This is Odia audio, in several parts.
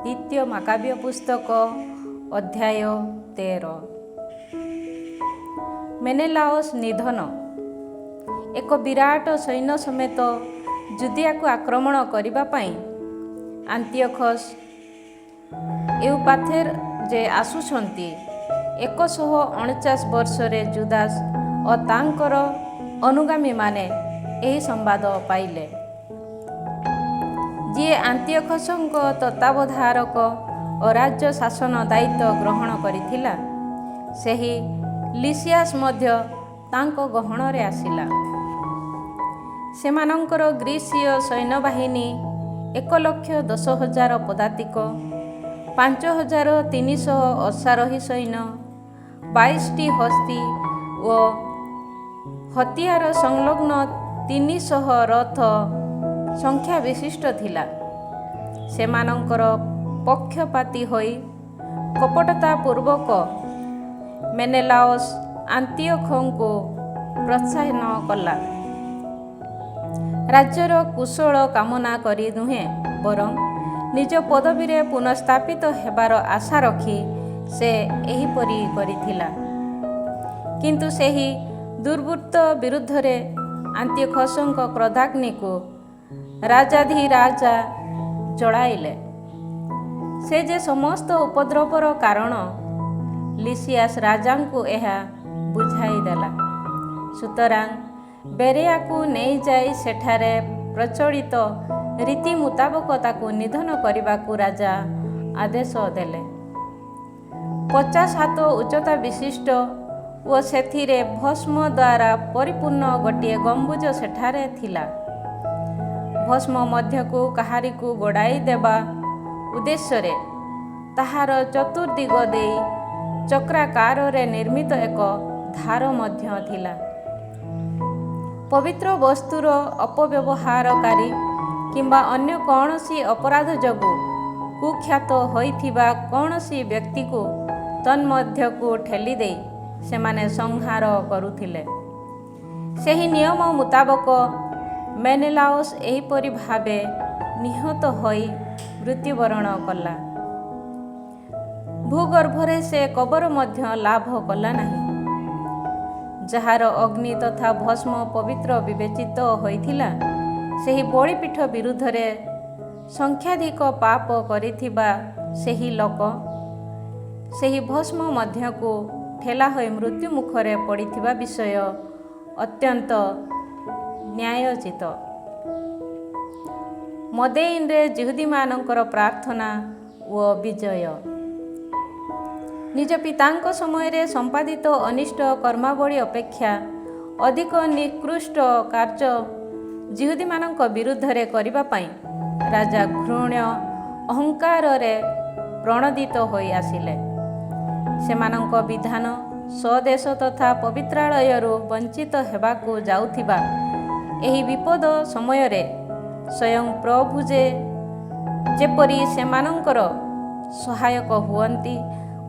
ଦ୍ୱିତୀୟ ମାକାବୀୟ ପୁସ୍ତକ ଅଧ୍ୟାୟ 13। ମେନେଲାଓସ୍ ନିଧନ। ଏକ ବିରାଟ ସୈନ୍ୟ ସମେତ ଜୁଦିଆକୁ ଆକ୍ରମଣ କରିବା ପାଇଁ ଆନ୍ତିଓଖସ୍ ଏଉପାଥେର ଯେ ଆସୁଛନ୍ତି। 149 ବର୍ଷରେ ଜୁଦାସ୍ ଓ ତାଙ୍କର ଅନୁଗାମୀମାନେ ଏହି ସମ୍ବାଦ ପାଇଲେ। ଯିଏ ଆନ୍ତିଓଖସ୍‌ଙ୍କ ତତ୍ତ୍ୱାବଧାରକ ଓ ରାଜ୍ୟ ଶାସନ ଦାୟିତ୍ୱ ଗ୍ରହଣ କରିଥିଲା, ସେହି ଲିସିଆସ୍ ମଧ୍ୟ ତାଙ୍କ ଗହଣରେ ଆସିଲା। ସେମାନଙ୍କର ଗ୍ରୀସୀୟ ସୈନ୍ୟବାହିନୀ 1,10,000 ପଦାତିକ, 5,300 ଅଶ୍ୱାରୋହୀ ସୈନ୍ୟ, 22ଟି ହସ୍ତୀ ଓ ହତିଆର ସଂଲଗ୍ନ 300 ରଥ ସଂଖ୍ୟା ବିଶିଷ୍ଟ ଥିଲା। ସେମାନଙ୍କର ପକ୍ଷପାତୀ ହୋଇ କପଟତାପୂର୍ବକ ମେନେଲାଓସ୍ ଆନ୍ତିଓଖଙ୍କୁ ପ୍ରୋତ୍ସାହନ କଲା। ରାଜ୍ୟର କୁଶଳ କାମନା କରି ନୁହେଁ, ବରଂ ନିଜ ପଦବୀରେ ପୁନଃସ୍ଥାପିତ ହେବାର ଆଶା ରଖି ସେ ଏହିପରି କରିଥିଲା। କିନ୍ତୁ ସେହି ଦୁର୍ବୃତ୍ତ ବିରୁଦ୍ଧରେ ଆନ୍ତିଓଖସ୍‌ଙ୍କ କ୍ରୋଧାଗ୍ନିକୁ ରାଜାଧିରାଜା ଜଳାଇଲେ। ସେ ଯେ ସମସ୍ତ ଉପଦ୍ରବର କାରଣ, ଲିସିଆସ୍ ରାଜାଙ୍କୁ ଏହା ବୁଝାଇଦେଲା। ସୁତରାଂ ବେରେଆକୁ ନେଇଯାଇ ସେଠାରେ ପ୍ରଚଳିତ ରୀତି ମୁତାବକ ତାକୁ ନିଧନ କରିବାକୁ ରାଜା ଆଦେଶ ଦେଲେ। 50 ହାତ ଉଚ୍ଚତା ବିଶିଷ୍ଟ ଓ ସେଥିରେ ଭସ୍ମ ଦ୍ୱାରା ପରିପୂର୍ଣ୍ଣ ଗୋଟିଏ ଗମ୍ବୁଜ ସେଠାରେ ଥିଲା। ଭସ୍ମ ମଧ୍ୟକୁ କାହାରିକୁ ଗଡ଼ାଇ ଦେବା ଉଦ୍ଦେଶ୍ୟରେ ତାହାର ଚତୁର୍ଦ୍ଦିଗ ଦେଇ ଚକ୍ରାକାରରେ ନିର୍ମିତ ଏକ ଧାର ମଧ୍ୟ ଥିଲା। ପବିତ୍ର ବସ୍ତୁର ଅପବ୍ୟବହାରକାରୀ କିମ୍ବା ଅନ୍ୟ କୌଣସି ଅପରାଧ ଯୋଗୁଁ କୁଖ୍ୟାତ ହୋଇଥିବା କୌଣସି ବ୍ୟକ୍ତିକୁ ତନ୍ମଧ୍ୟକୁ ଠେଲିଦେଇ ସେମାନେ ସଂହାର କରୁଥିଲେ। ସେହି ନିୟମ ମୁତାବକ ମେନେଲାଓସ୍ ଏହିପରି ଭାବେ ନିହତ ହୋଇ ମୃତ୍ୟୁବରଣ କଲା। ଭୂଗର୍ଭରେ ସେ କବର ମଧ୍ୟ ଲାଭ କଲା ନାହିଁ। ଯାହାର ଅଗ୍ନି ତଥା ଭସ୍ମ ପବିତ୍ର ବିବେଚିତ ହୋଇଥିଲା, ସେହି ବଳିପୀଠ ବିରୁଦ୍ଧରେ ସଂଖ୍ୟାଧିକ ପାପ କରିଥିବା ସେହି ଲୋକ ସେହି ଭସ୍ମ ମଧ୍ୟକୁ ଠେଲା ହୋଇ ମୃତ୍ୟୁ ମୁଖରେ ପଡ଼ିଥିବା ବିଷୟ ଅତ୍ୟନ୍ତ ନ୍ୟାୟୋଚିତ। ମଦେଇନରେ ଯିହୁଦୀମାନଙ୍କର ପ୍ରାର୍ଥନା ଓ ବିଜୟ। ନିଜ ପିତାଙ୍କ ସମୟରେ ସମ୍ପାଦିତ ଅନିଷ୍ଟ କର୍ମାବଳୀ ଅପେକ୍ଷା ଅଧିକ ନିକୃଷ୍ଟ କାର୍ଯ୍ୟ ଯିହୁଦୀମାନଙ୍କ ବିରୁଦ୍ଧରେ କରିବା ପାଇଁ ରାଜା ଘୃଣ୍ୟ ଅହଙ୍କାରରେ ପ୍ରଣୋଦିତ ହୋଇ ଆସିଲେ। ସେମାନଙ୍କ ବିଧାନ ସ୍ୱଦେଶ ତଥା ପବିତ୍ରାଳୟରୁ ବଞ୍ଚିତ ହେବାକୁ ଯାଉଥିବା ଏହି ବିପଦ ସମୟରେ ସ୍ୱୟଂ ପ୍ରଭୁ ଯେପରି ସେମାନଙ୍କର ସହାୟକ ହୁଅନ୍ତି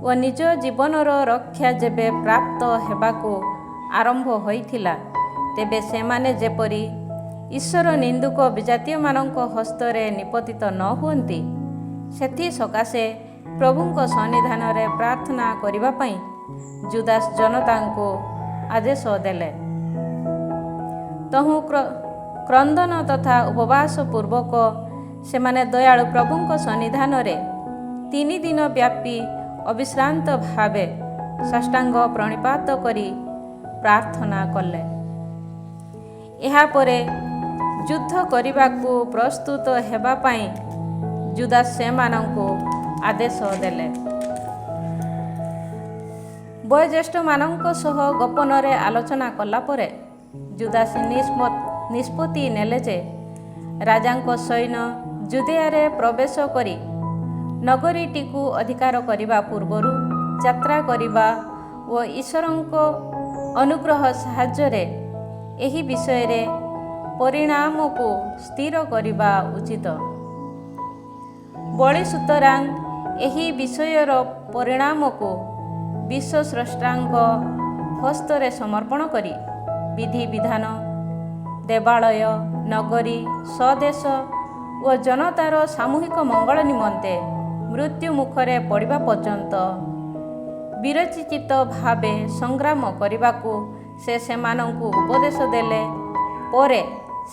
ଓ ନିଜ ଜୀବନର ରକ୍ଷା ଯେବେ ପ୍ରାପ୍ତ ହେବାକୁ ଆରମ୍ଭ ହୋଇଥିଲା, ତେବେ ସେମାନେ ଯେପରି ଈଶ୍ୱର ନିନ୍ଦୁକ ବିଜାତୀୟମାନଙ୍କ ହସ୍ତରେ ନିପତିତ ନ ହୁଅନ୍ତି, ସେଥିସକାଶେ ପ୍ରଭୁଙ୍କ ସନ୍ନିଧାନରେ ପ୍ରାର୍ଥନା କରିବା ପାଇଁ ଜୁଦାସ୍ ଜନତାଙ୍କୁ ଆଦେଶ ଦେଲେ। ତହୁଁ କ୍ରନ୍ଦନ ତଥା ଉପବାସ ପୂର୍ବକ ସେମାନେ ଦୟାଳୁ ପ୍ରଭୁଙ୍କ ସନ୍ନିଧାନରେ 3 ଦିନ ବ୍ୟାପୀ ଅବିଶ୍ରାନ୍ତ ଭାବେ ସାଷ୍ଟାଙ୍ଗ ପ୍ରଣିପାତ କରି ପ୍ରାର୍ଥନା କଲେ। ଏହାପରେ ଯୁଦ୍ଧ କରିବାକୁ ପ୍ରସ୍ତୁତ ହେବା ପାଇଁ ଜୁଦାସ୍ ସେମାନଙ୍କୁ ଆଦେଶ ଦେଲେ। ବୟୋଜ୍ୟେଷ୍ଠମାନଙ୍କ ସହ ଗୋପନରେ ଆଲୋଚନା କଲା ପରେ ଜୁଦାସ୍ ନିଷ୍ପତ୍ତି ନେଲେ ଯେ ରାଜାଙ୍କ ସୈନ୍ୟ ଜୁଦେୟାରେ ପ୍ରବେଶ କରି ନଗରୀଟିକୁ ଅଧିକାର କରିବା ପୂର୍ବରୁ ଯାତ୍ରା କରିବା ଓ ଈଶ୍ୱରଙ୍କ ଅନୁଗ୍ରହ ସାହାଯ୍ୟରେ ଏହି ବିଷୟରେ ପରିଣାମକୁ ସ୍ଥିର କରିବା ଉଚିତ। ବଳି ସୁତରାଂ ଏହି ବିଷୟର ପରିଣାମକୁ ବିଶ୍ୱସ୍ରଷ୍ଟାଙ୍କ ହସ୍ତରେ ସମର୍ପଣ କରି ବିଧିବିଧାନ, ଦେବାଳୟ, ନଗରୀ, ସ୍ୱଦେଶ ଓ ଜନତାର ସାମୂହିକ ମଙ୍ଗଳ ନିମନ୍ତେ ମୃତ୍ୟୁ ମୁଖରେ ପଡ଼ିବା ପର୍ଯ୍ୟନ୍ତ ବିରଚିତ ଭାବେ ସଂଗ୍ରାମ କରିବାକୁ ସେ ସେମାନଙ୍କୁ ଉପଦେଶ ଦେଲେ। ପରେ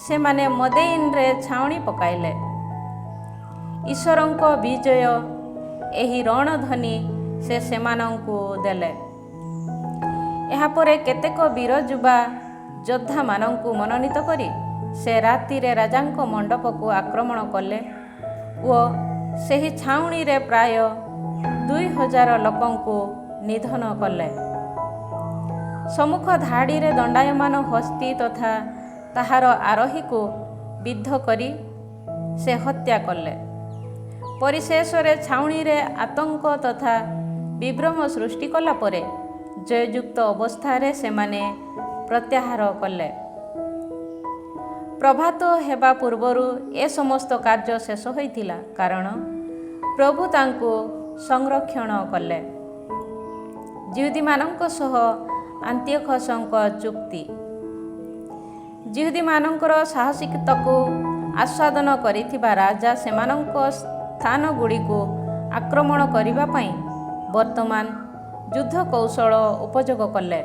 ସେମାନେ ମଦେଇନରେ ଛାଉଣି ପକାଇଲେ। ଈଶ୍ୱରଙ୍କ ବିଜୟ ଏହି ରଣଧ୍ୱନି ସେ ସେମାନଙ୍କୁ ଦେଲେ। ଏହାପରେ କେତେକ ବୀର ଯୁବା ଯୋଦ୍ଧାମାନଙ୍କୁ ମନୋନୀତ କରି ସେ ରାତିରେ ରାଜାଙ୍କ ମଣ୍ଡପକୁ ଆକ୍ରମଣ କଲେ ଓ ସେହି ଛାଉଣିରେ ପ୍ରାୟ 2000 ଲୋକଙ୍କୁ ନିଧନ କଲେ। ସମ୍ମୁଖ ଧାଡ଼ିରେ ଦଣ୍ଡାୟମାନ ହସ୍ତୀ ତଥା ତାହାର ଆରୋହୀକୁ ବିଦ୍ଧ କରି ସେ ହତ୍ୟା କଲେ। ପରିଶେଷରେ ଛାଉଣିରେ ଆତଙ୍କ ତଥା ବିଭ୍ରମ ସୃଷ୍ଟି କଲା ପରେ ଜୟଯୁକ୍ତ ଅବସ୍ଥାରେ ସେମାନେ ପ୍ରତ୍ୟାହାର କଲେ। ପ୍ରଭାତ ହେବା ପୂର୍ବରୁ ଏ ସମସ୍ତ କାର୍ଯ୍ୟ ଶେଷ ହୋଇଥିଲା, କାରଣ ପ୍ରଭୁ ତାଙ୍କୁ ସଂରକ୍ଷଣ କଲେ। ଯିହୁଦୀମାନଙ୍କ ସହ ଆନ୍ତିଓଖସଙ୍କ ଚୁକ୍ତି। ଯିହୁଦୀମାନଙ୍କର ସାହସିକତାକୁ ଆସ୍ୱାଦନ କରିଥିବା ରାଜା ସେମାନଙ୍କ ସ୍ଥାନଗୁଡ଼ିକୁ ଆକ୍ରମଣ କରିବା ପାଇଁ ବର୍ତ୍ତମାନ ଯୁଦ୍ଧ କୌଶଳ ଉପଯୋଗ କଲେ।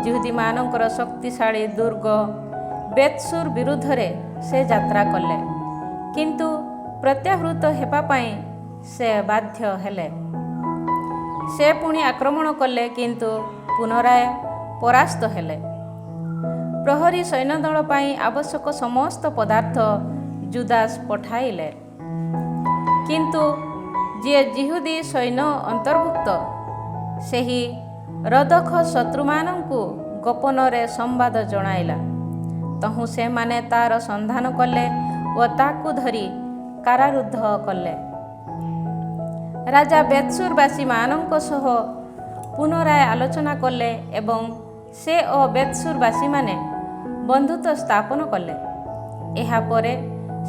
ଯିହୁଦୀମାନଙ୍କର ଶକ୍ତିଶାଳୀ ଦୁର୍ଗ ବେତ୍‌ସୁର ବିରୁଦ୍ଧରେ ସେ ଯାତ୍ରା କଲେ, କିନ୍ତୁ ପ୍ରତ୍ୟାହୃତ ହେବା ପାଇଁ ସେ ବାଧ୍ୟ ହେଲେ। ସେ ପୁଣି ଆକ୍ରମଣ କଲେ, କିନ୍ତୁ ପୁନରାୟ ପରାସ୍ତ ହେଲେ। ପ୍ରହରୀ ସୈନ୍ୟଦଳ ପାଇଁ ଆବଶ୍ୟକ ସମସ୍ତ ପଦାର୍ଥ ଜୁଦାସ ପଠାଇଲେ, କିନ୍ତୁ ଯିଏ ଯିହୁଦୀ ସୈନ୍ୟ ଅନ୍ତର୍ଭୁକ୍ତ ସେହି ରଦଖ ଶତ୍ରୁମାନଙ୍କୁ ଗୋପନରେ ସମ୍ବାଦ ଜଣାଇଲା। ତହୁଁ ସେମାନେ ତାର ସନ୍ଧାନ କଲେ ଓ ତାକୁ ଧରି କାରାରୁଦ୍ଧ କଲେ। ରାଜା ବେତ୍‌ସୁରବାସୀମାନଙ୍କ ସହ ପୁନରାୟ ଆଲୋଚନା କଲେ ଏବଂ ସେ ଓ ବେତ୍‌ସୁରବାସୀମାନେ ବନ୍ଧୁତ୍ୱ ସ୍ଥାପନ କଲେ। ଏହାପରେ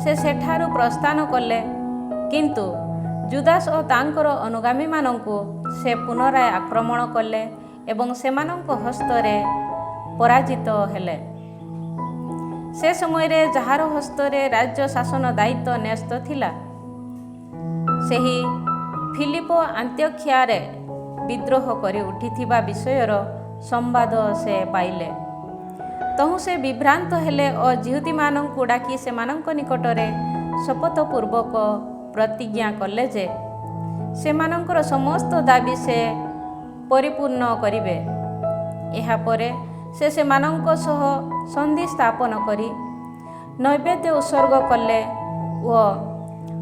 ସେ ସେଠାରୁ ପ୍ରସ୍ଥାନ କଲେ, କିନ୍ତୁ ଜୁଦାସ ଓ ତାଙ୍କର ଅନୁଗାମୀମାନଙ୍କୁ ସେ ପୁନରାୟ ଆକ୍ରମଣ କଲେ ଏବଂ ସେମାନଙ୍କ ହସ୍ତରେ ପରାଜିତ ହେଲେ। ସେ ସମୟରେ ଯାହାର ହସ୍ତରେ ରାଜ୍ୟ ଶାସନ ଦାୟିତ୍ୱ ନ୍ୟସ୍ତ ଥିଲା, ସେହି ଫିଲିପ ଆନ୍ତିଓଖିଆରେ ବିଦ୍ରୋହ କରି ଉଠିଥିବା ବିଷୟର ସମ୍ବାଦ ସେ ପାଇଲେ। ତହୁଁ ସେ ବିଭ୍ରାନ୍ତ ହେଲେ ଓ ଯିହୁଦୀମାନଙ୍କୁ ଡାକି ସେମାନଙ୍କ ନିକଟରେ ଶପଥପୂର୍ବକ ପ୍ରତିଜ୍ଞା କଲେ ଯେ ସେମାନଙ୍କର ସମସ୍ତ ଦାବି ସେ ପରିପୂର୍ଣ୍ଣ କରିବେ। ଏହାପରେ ସେ ସେମାନଙ୍କ ସହ ସନ୍ଧି ସ୍ଥାପନ କରି ନୈବେଦ୍ୟ ଉତ୍ସର୍ଗ କଲେ ଓ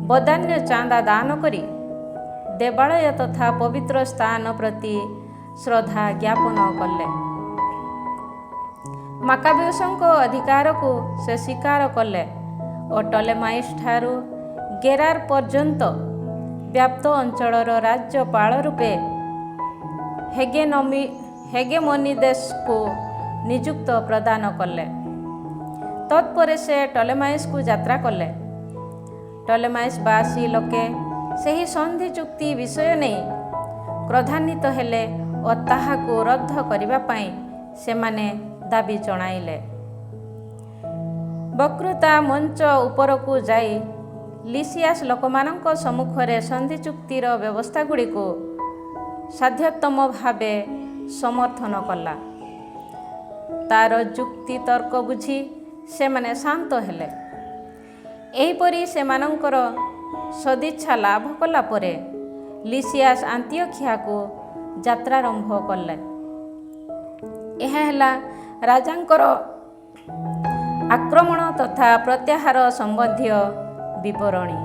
ବଦାନ୍ୟ ଚାନ୍ଦା ଦାନ କରି ଦେବାଳୟ ତଥା ପବିତ୍ର ସ୍ଥାନ ପ୍ରତି ଶ୍ରଦ୍ଧା ଜ୍ଞାପନ କଲେ। ମାକାବେୟସଙ୍କ ଅଧିକାରକୁ ସେ ସ୍ୱୀକାର କଲେ ଓ ଟଲେମାଇସ୍ ଠାରୁ ଗେରାର ପର୍ଯ୍ୟନ୍ତ ବ୍ୟାପ୍ତ ଅଞ୍ଚଳର ରାଜ୍ୟପାଳ ରୂପେ ହେଗେମୋନିଦେସକୁ ନିଯୁକ୍ତ ପ୍ରଦାନ କଲେ। ତତ୍ପରେ ସେ ଟଲେମାଇସ୍‌କୁ ଯାତ୍ରା କଲେ। ଟଲେମାଇସ୍‌ବାସୀ ଲୋକେ ସେହି ସନ୍ଧି ଚୁକ୍ତି ବିଷୟ ନେଇ କ୍ରୋଧାନ୍ୱିତ ହେଲେ ଓ ତାହାକୁ ରଦ୍ଦ କରିବା ପାଇଁ ସେମାନେ ଦାବି ଜଣାଇଲେ। ବକ୍ତୃତା ମଞ୍ଚ ଉପରକୁ ଯାଇ ଲିସିଆସ୍ ଲୋକମାନଙ୍କ ସମ୍ମୁଖରେ ସନ୍ଧି ଚୁକ୍ତିର ବ୍ୟବସ୍ଥାଗୁଡ଼ିକୁ ସାଧ୍ୟତମ ଭାବେ ସମର୍ଥନ କଲା। ତାର ଯୁକ୍ତି ତର୍କ ବୁଝି ସେମାନେ ଶାନ୍ତ ହେଲେ। ଏହିପରି ସେମାନଙ୍କର ସଦିଚ୍ଛା ଲାଭ କଲା ପରେ ଲିସିଆସ୍ ଆନ୍ତିଓଖିଆକୁ ଯାତ୍ରାରମ୍ଭ କଲେ। ଏହା ହେଲା ରାଜାଙ୍କର ଆକ୍ରମଣ ତଥା ପ୍ରତ୍ୟାହାର ସମ୍ବନ୍ଧୀୟ ବିବରଣୀ।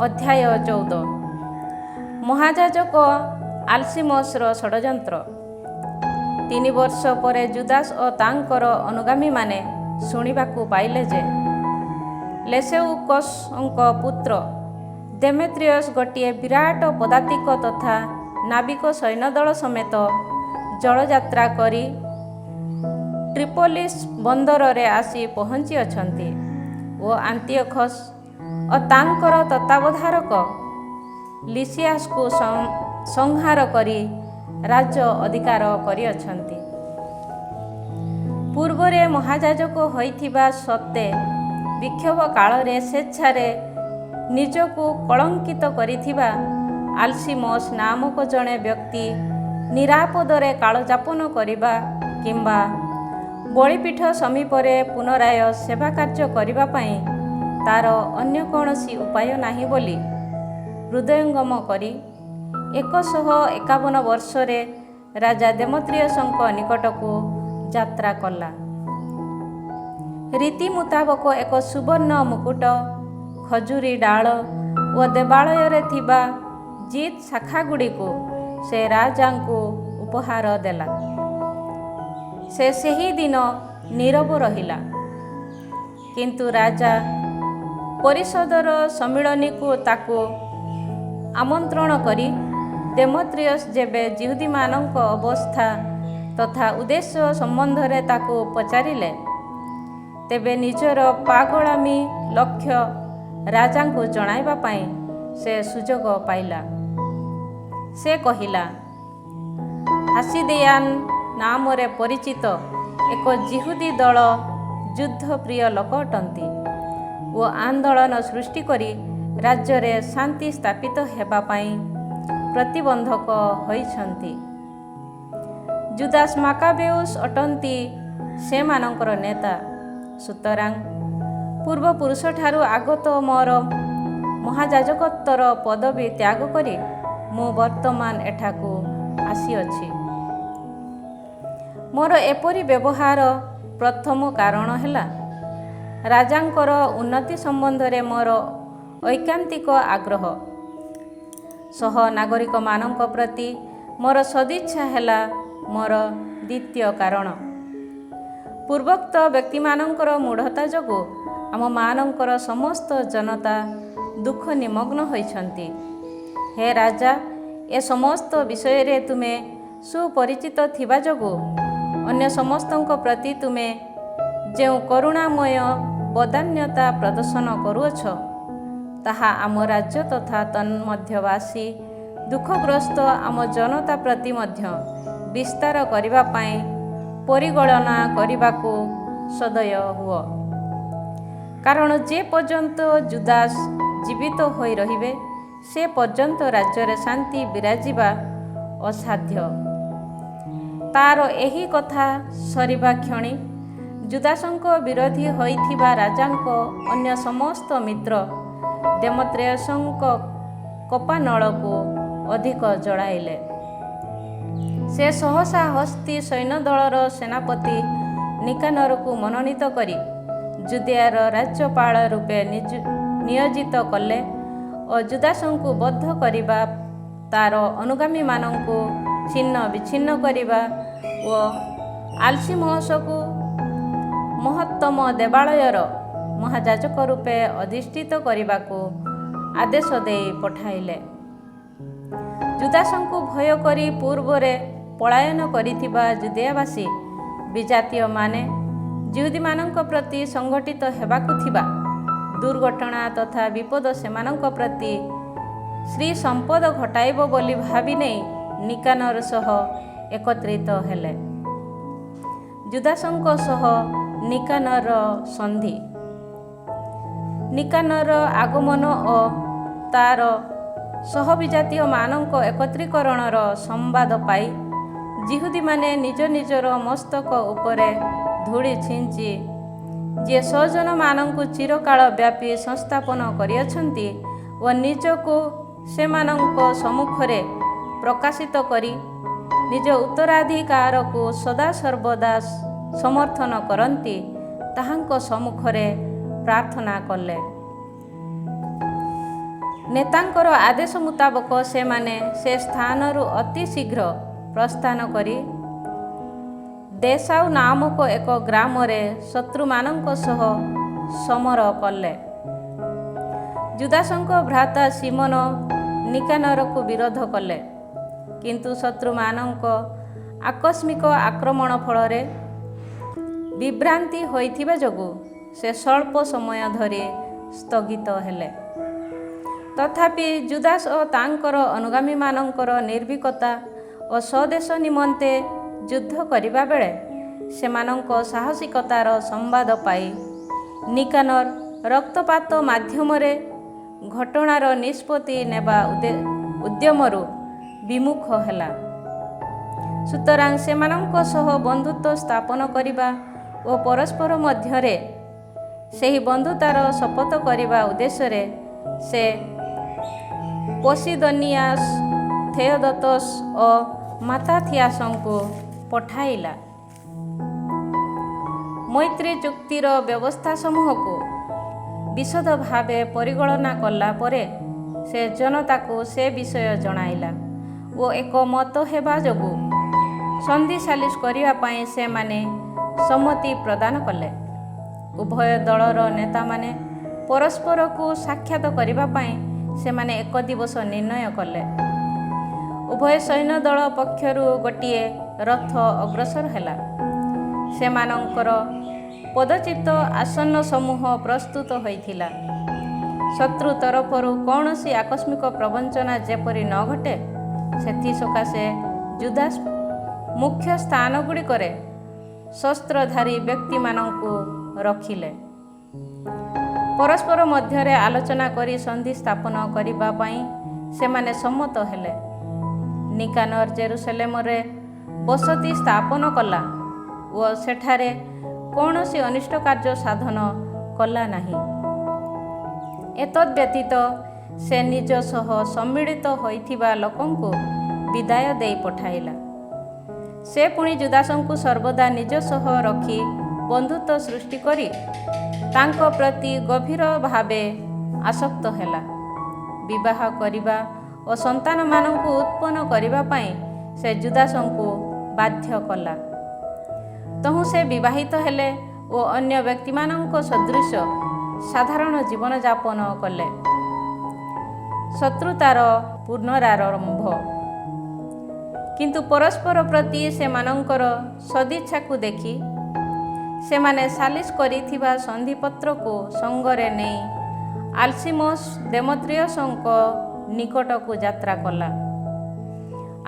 ଅଧ୍ୟାୟ 14। ମହାଯାଜକ ଆଲସିମସର ଷଡ଼ଯନ୍ତ୍ର। 3 ବର୍ଷ ପରେ ଜୁଦାସ ଓ ତାଙ୍କର ଅନୁଗାମୀମାନେ ଶୁଣିବାକୁ ପାଇଲେ ଯେ ଲେସେଉକସଙ୍କ ପୁତ୍ର ଦେମେତ୍ରିୟସ୍ ଗୋଟିଏ ବିରାଟ ପଦାତିକ ତଥା ନାବିକ ସୈନ୍ୟଦଳ ସମେତ ଜଳଯାତ୍ରା କରି ଟ୍ରିପୋଲିସ୍ ବନ୍ଦରରେ ଆସି ପହଞ୍ଚିଅଛନ୍ତି ଓ ଆନ୍ତିଓଖସ୍ ଓ ତାଙ୍କର ତତ୍ତ୍ୱାବଧାରକ ଲିସିଆସ୍‌କୁ ସଂହାର କରି ରାଜ୍ୟ ଅଧିକାର କରିଅଛନ୍ତି। ପୂର୍ବରେ ମହାଯାଜକ ହୋଇଥିବା ସତ୍ତ୍ୱେ ବିକ୍ଷୋଭ କାଳରେ ସ୍ୱେଚ୍ଛାରେ ନିଜକୁ କଳଙ୍କିତ କରିଥିବା ଆଲସିମସ୍ ନାମକ ଜଣେ ବ୍ୟକ୍ତି ନିରାପଦରେ କାଳଯାପନ କରିବା କିମ୍ବା ବଳିପୀଠ ସମୀପରେ ପୁନରାୟ ସେବା କାର୍ଯ୍ୟ କରିବା ପାଇଁ ତାର ଅନ୍ୟ କୌଣସି ଉପାୟ ନାହିଁ ବୋଲି ହୃଦୟଙ୍ଗମ କରି 151 ବର୍ଷରେ ରାଜା ଦେମେତ୍ରିୟସଙ୍କ ନିକଟକୁ ଯାତ୍ରା କଲା। ରୀତି ମୁତାବକ ଏକ ସୁବର୍ଣ୍ଣ ମୁକୁଟ, ଖଜୁରୀ ଡାଳ ଓ ଦେବାଳୟରେ ଥିବା ଜିତ୍ ଶାଖାଗୁଡ଼ିକୁ ସେ ରାଜାଙ୍କୁ ଉପହାର ଦେଲା। ସେ ସେହି ଦିନ ନୀରବ ରହିଲା। କିନ୍ତୁ ରାଜା ପରିଷଦର ସମ୍ମିଳନୀକୁ ତାକୁ ଆମନ୍ତ୍ରଣ କରି ଦେମେତ୍ରିୟସ୍ ଯେବେ ଯିହୁଦୀମାନଙ୍କ ଅବସ୍ଥା ତଥା ଉଦ୍ଦେଶ୍ୟ ସମ୍ବନ୍ଧରେ ତାକୁ ପଚାରିଲେ, ତେବେ ନିଜର ପାଗଳାମୀ ଲକ୍ଷ୍ୟ ରାଜାଙ୍କୁ ଜଣାଇବା ପାଇଁ ସେ ସୁଯୋଗ ପାଇଲା। ସେ କହିଲା, ହାସିଦେୟାନ୍ ନାମରେ ପରିଚିତ ଏକ ଯିହୁଦୀ ଦଳ ଯୁଦ୍ଧପ୍ରିୟ ଲୋକ ଅଟନ୍ତି ଓ ଆନ୍ଦୋଳନ ସୃଷ୍ଟି କରି ରାଜ୍ୟରେ ଶାନ୍ତି ସ୍ଥାପିତ ହେବା ପାଇଁ ପ୍ରତିବନ୍ଧକ ହୋଇଛନ୍ତି। ଜୁଦାସ୍ ମାକାବେଉସ୍ ଅଟନ୍ତି ସେମାନଙ୍କର ନେତା। ସୁତରାଂ ପୂର୍ବପୁରୁଷଠାରୁ ଆଗତ ମୋର ମହାଯାଜକତ୍ୱର ପଦବୀ ତ୍ୟାଗ କରି ମୁଁ ବର୍ତ୍ତମାନ ଏଠାକୁ ଆସିଅଛି। ମୋର ଏପରି ବ୍ୟବହାର ପ୍ରଥମ କାରଣ ହେଲା ରାଜାଙ୍କର ଉନ୍ନତି ସମ୍ବନ୍ଧରେ ମୋର ଐକାନ୍ତିକ ଆଗ୍ରହ। ସହ ନାଗରିକମାନଙ୍କ ପ୍ରତି ମୋର ସଦିଚ୍ଛା ହେଲା ମୋର ଦ୍ୱିତୀୟ କାରଣ। ପୂର୍ବୋକ୍ତ ବ୍ୟକ୍ତିମାନଙ୍କର ମୂଢ଼ତା ଯୋଗୁଁ ଆମମାନଙ୍କର ସମସ୍ତ ଜନତା ଦୁଃଖ ନିମଗ୍ନ ହୋଇଛନ୍ତି। ହେ ରାଜା, ଏ ସମସ୍ତ ବିଷୟରେ ତୁମେ ସୁପରିଚିତ ଥିବା ଯୋଗୁଁ ଅନ୍ୟ ସମସ୍ତଙ୍କ ପ୍ରତି ତୁମେ ଯେଉଁ କରୁଣାମୟ ବଦାନ୍ୟତା ପ୍ରଦର୍ଶନ କରୁଅଛ, ତାହା ଆମ ରାଜ୍ୟ ତଥା ତନ୍ମଧ୍ୟବାସୀ ଦୁଃଖଗ୍ରସ୍ତ ଆମ ଜନତା ପ୍ରତି ମଧ୍ୟ ବିସ୍ତାର କରିବା ପାଇଁ ପରିଗଣନା କରିବାକୁ ସଦୟ ହୁଅ। କାରଣ ଯେ ପର୍ଯ୍ୟନ୍ତ ଜୁଦାସ୍ ଜୀବିତ ହୋଇ ରହିବେ, ସେ ପର୍ଯ୍ୟନ୍ତ ରାଜ୍ୟରେ ଶାନ୍ତି ବିରାଜିବା ଅସାଧ୍ୟ। ତାର ଏହି କଥା ସରିବା କ୍ଷଣି ଜୁଦାସଙ୍କ ବିରୋଧୀ ହୋଇଥିବା ରାଜାଙ୍କ ଅନ୍ୟ ସମସ୍ତ ମିତ୍ର ଦେମେତ୍ରିୟସଙ୍କ କୋପାନଳକୁ ଅଧିକ ଜଳାଇଲେ। ସେ ସହସା ହସ୍ତୀ ସୈନ୍ୟଦଳର ସେନାପତି ନିକାନରକୁ ମନୋନୀତ କରି ଜୁଦିଆର ରାଜ୍ୟପାଳ ରୂପେ ନିୟୋଜିତ କଲେ ଓ ଜୁଦାସଙ୍କୁ ବଦ୍ଧ କରିବା, ତାର ଅନୁଗାମୀମାନଙ୍କୁ ଛିନ୍ନ ବିଚ୍ଛିନ୍ନ କରିବା ଓ ଆଲସିମସକୁ ମହତ୍ତମ ଦେବାଳୟର ମହାଯାଜକ ରୂପେ ଅଧିଷ୍ଠିତ କରିବାକୁ ଆଦେଶ ଦେଇ ପଠାଇଲେ। ଜୁଦାସଙ୍କୁ ଭୟ କରି ପୂର୍ବରେ ପଳାୟନ କରିଥିବା ଜୁଦେୟାବାସୀ ବିଜାତୀୟମାନେ ଯିହୁଦୀମାନଙ୍କ ପ୍ରତି ସଂଘଟିତ ହେବାକୁ ଥିବା ଦୁର୍ଘଟଣା ତଥା ବିପଦ ସେମାନଙ୍କ ପ୍ରତି ଶ୍ରୀ ସମ୍ପଦ ଘଟାଇବ ବୋଲି ଭାବି ନେଇ ନିକାନର ସହ ଏକତ୍ରିତ ହେଲେ। ଜୁଦାସଙ୍କ ସହ ନିକାନର ସନ୍ଧି। ନିକାନର ଆଗମନ ଓ ତାର ସହବିଜାତୀୟମାନଙ୍କ ଏକତ୍ରୀକରଣର ସମ୍ବାଦ ପାଇ ଯିହୁଦୀମାନେ ନିଜ ନିଜର ମସ୍ତକ ଉପରେ ଧୂଳି ଛିଞ୍ଚି ଯିଏ ସ୍ୱଜନମାନଙ୍କୁ ଚିରକାଳ ବ୍ୟାପୀ ସଂସ୍ଥାପନ କରିଅଛନ୍ତି ଓ ନିଜକୁ ସେମାନଙ୍କ ସମ୍ମୁଖରେ ପ୍ରକାଶିତ କରି ନିଜ ଉତ୍ତରାଧିକାରକୁ ସଦାସର୍ବଦା ସମର୍ଥନ କରନ୍ତି, ତାହାଙ୍କ ସମ୍ମୁଖରେ ପ୍ରାର୍ଥନା କଲେ। ନେତାଙ୍କର ଆଦେଶ ମୁତାବକ ସେମାନେ ସେ ସ୍ଥାନରୁ ଅତି ଶୀଘ୍ର ପ୍ରସ୍ଥାନ କରି ଦେଶାଉ ନାମକ ଏକ ଗ୍ରାମରେ ଶତ୍ରୁମାନଙ୍କ ସହ ସମର କଲେ। ଜୁଦାସଙ୍କ ଭ୍ରାତା ସିମୋନ ନିକାନରକୁ ବିରୋଧ କଲେ, କିନ୍ତୁ ଶତ୍ରୁମାନଙ୍କ ଆକସ୍ମିକ ଆକ୍ରମଣ ଫଳରେ ବିଭ୍ରାନ୍ତି ହୋଇଥିବା ଯୋଗୁଁ ସେ ସ୍ୱଳ୍ପ ସମୟ ଧରି ସ୍ଥଗିତ ହେଲେ। ତଥାପି ଜୁଦାସ ଓ ତାଙ୍କର ଅନୁଗାମୀମାନଙ୍କର ନିର୍ଭୀକତା ଓ ସ୍ୱଦେଶ ନିମନ୍ତେ ଯୁଦ୍ଧ କରିବା ବେଳେ ସେମାନଙ୍କ ସାହସିକତାର ସମ୍ବାଦ ପାଇ ନିକାନର ରକ୍ତପାତ ମାଧ୍ୟମରେ ଘଟଣାର ନିଷ୍ପତ୍ତି ନେବା ଉଦ୍ୟମରୁ ବିମୁଖ ହେଲା। ସୁତରାଂ ସେମାନଙ୍କ ସହ ବନ୍ଧୁତ୍ୱ ସ୍ଥାପନ କରିବା ଓ ପରସ୍ପର ମଧ୍ୟରେ ସେହି ବନ୍ଧୁତାର ଶପଥ କରିବା ଉଦ୍ଦେଶ୍ୟରେ ସେ ପୋସିଦୋନିଆସ୍, ଥେଓଦୋତସ୍ ଓ ମାତାଥିଆସଙ୍କୁ ପଠାଇଲା। ମୈତ୍ରୀ ଚୁକ୍ତିର ବ୍ୟବସ୍ଥା ସମୂହକୁ ବିଶଦ ଭାବେ ପରିଗଣନା କଲା ପରେ ସେ ଜନତାକୁ ସେ ବିଷୟ ଜଣାଇଲା ଓ ଏକମତ ହେବା ଯୋଗୁଁ ସନ୍ଧି ସାଲିସ କରିବା ପାଇଁ ସେମାନେ ସମ୍ମତି ପ୍ରଦାନ କଲେ। ଉଭୟ ଦଳର ନେତାମାନେ ପରସ୍ପରକୁ ସାକ୍ଷାତ କରିବା ପାଇଁ ସେମାନେ ଏକ ଦିବସ ନିର୍ଣ୍ଣୟ କଲେ। ଉଭୟ ସୈନ୍ୟ ଦଳ ପକ୍ଷରୁ ଗୋଟିଏ ରଥ ଅଗ୍ରସର ହେଲା। ସେମାନଙ୍କର ପଦଚିତ ଆସନ ସମୂହ ପ୍ରସ୍ତୁତ ହୋଇଥିଲା। ଶତ୍ରୁ ତରଫରୁ କୌଣସି ଆକସ୍ମିକ ପ୍ରବଞ୍ଚନା ଯେପରି ନ ଘଟେ ସେଥିସକାଶେ ଜୁଦାସ୍ ମୁଖ୍ୟ ସ୍ଥାନଗୁଡ଼ିକରେ ଶସ୍ତ୍ରଧାରୀ ବ୍ୟକ୍ତିମାନଙ୍କୁ ରଖିଲେ। ପରସ୍ପର ମଧ୍ୟରେ ଆଲୋଚନା କରି ସନ୍ଧି ସ୍ଥାପନ କରିବା ପାଇଁ ସେମାନେ ସମ୍ମତ ହେଲେ। ନିକାନର ଜେରୁସଲେମରେ ବସତି ସ୍ଥାପନ କଲା ଓ ସେଠାରେ କୌଣସି ଅନିଷ୍ଟ କାର୍ଯ୍ୟ ସାଧନ କଲା ନାହିଁ। ଏତଦ୍‌ବ୍ୟତୀତ ସେ ନିଜ ସହ ସମ୍ମିଳିତ ହୋଇଥିବା ଲୋକଙ୍କୁ ବିଦାୟ ଦେଇ ପଠାଇଲା। ସେ ପୁଣି ଜୁଦାସଙ୍କୁ ସର୍ବଦା ନିଜ ସହ ରଖି ବନ୍ଧୁତ୍ୱ ସୃଷ୍ଟି କରି ତାଙ୍କ ପ୍ରତି ଗଭୀର ଭାବେ ଆସକ୍ତ ହେଲା। ବିବାହ କରିବା ଓ ସନ୍ତାନମାନଙ୍କୁ ଉତ୍ପନ୍ନ କରିବା ପାଇଁ ସେ ଜୁଦାସଙ୍କୁ ବାଧ୍ୟ କଲା। ତହୁଁ ସେ ବିବାହିତ ହେଲେ ଓ ଅନ୍ୟ ବ୍ୟକ୍ତିମାନଙ୍କ ସଦୃଶ ସାଧାରଣ ଜୀବନଯାପନ କଲେ। ଶତ୍ରୁତାର ପୁନରାରମ୍ଭ। କିନ୍ତୁ ପରସ୍ପର ପ୍ରତି ସେମାନଙ୍କର ସଦିଚ୍ଛାକୁ ଦେଖି ସେମାନେ ସାଲିସ କରିଥିବା ସନ୍ଧିପତ୍ରକୁ ସଙ୍ଗରେ ନେଇ ଆଲସିମୋସ୍ ଦେମେତ୍ରିୟସଙ୍କ ନିକଟକୁ ଯାତ୍ରା କଲା।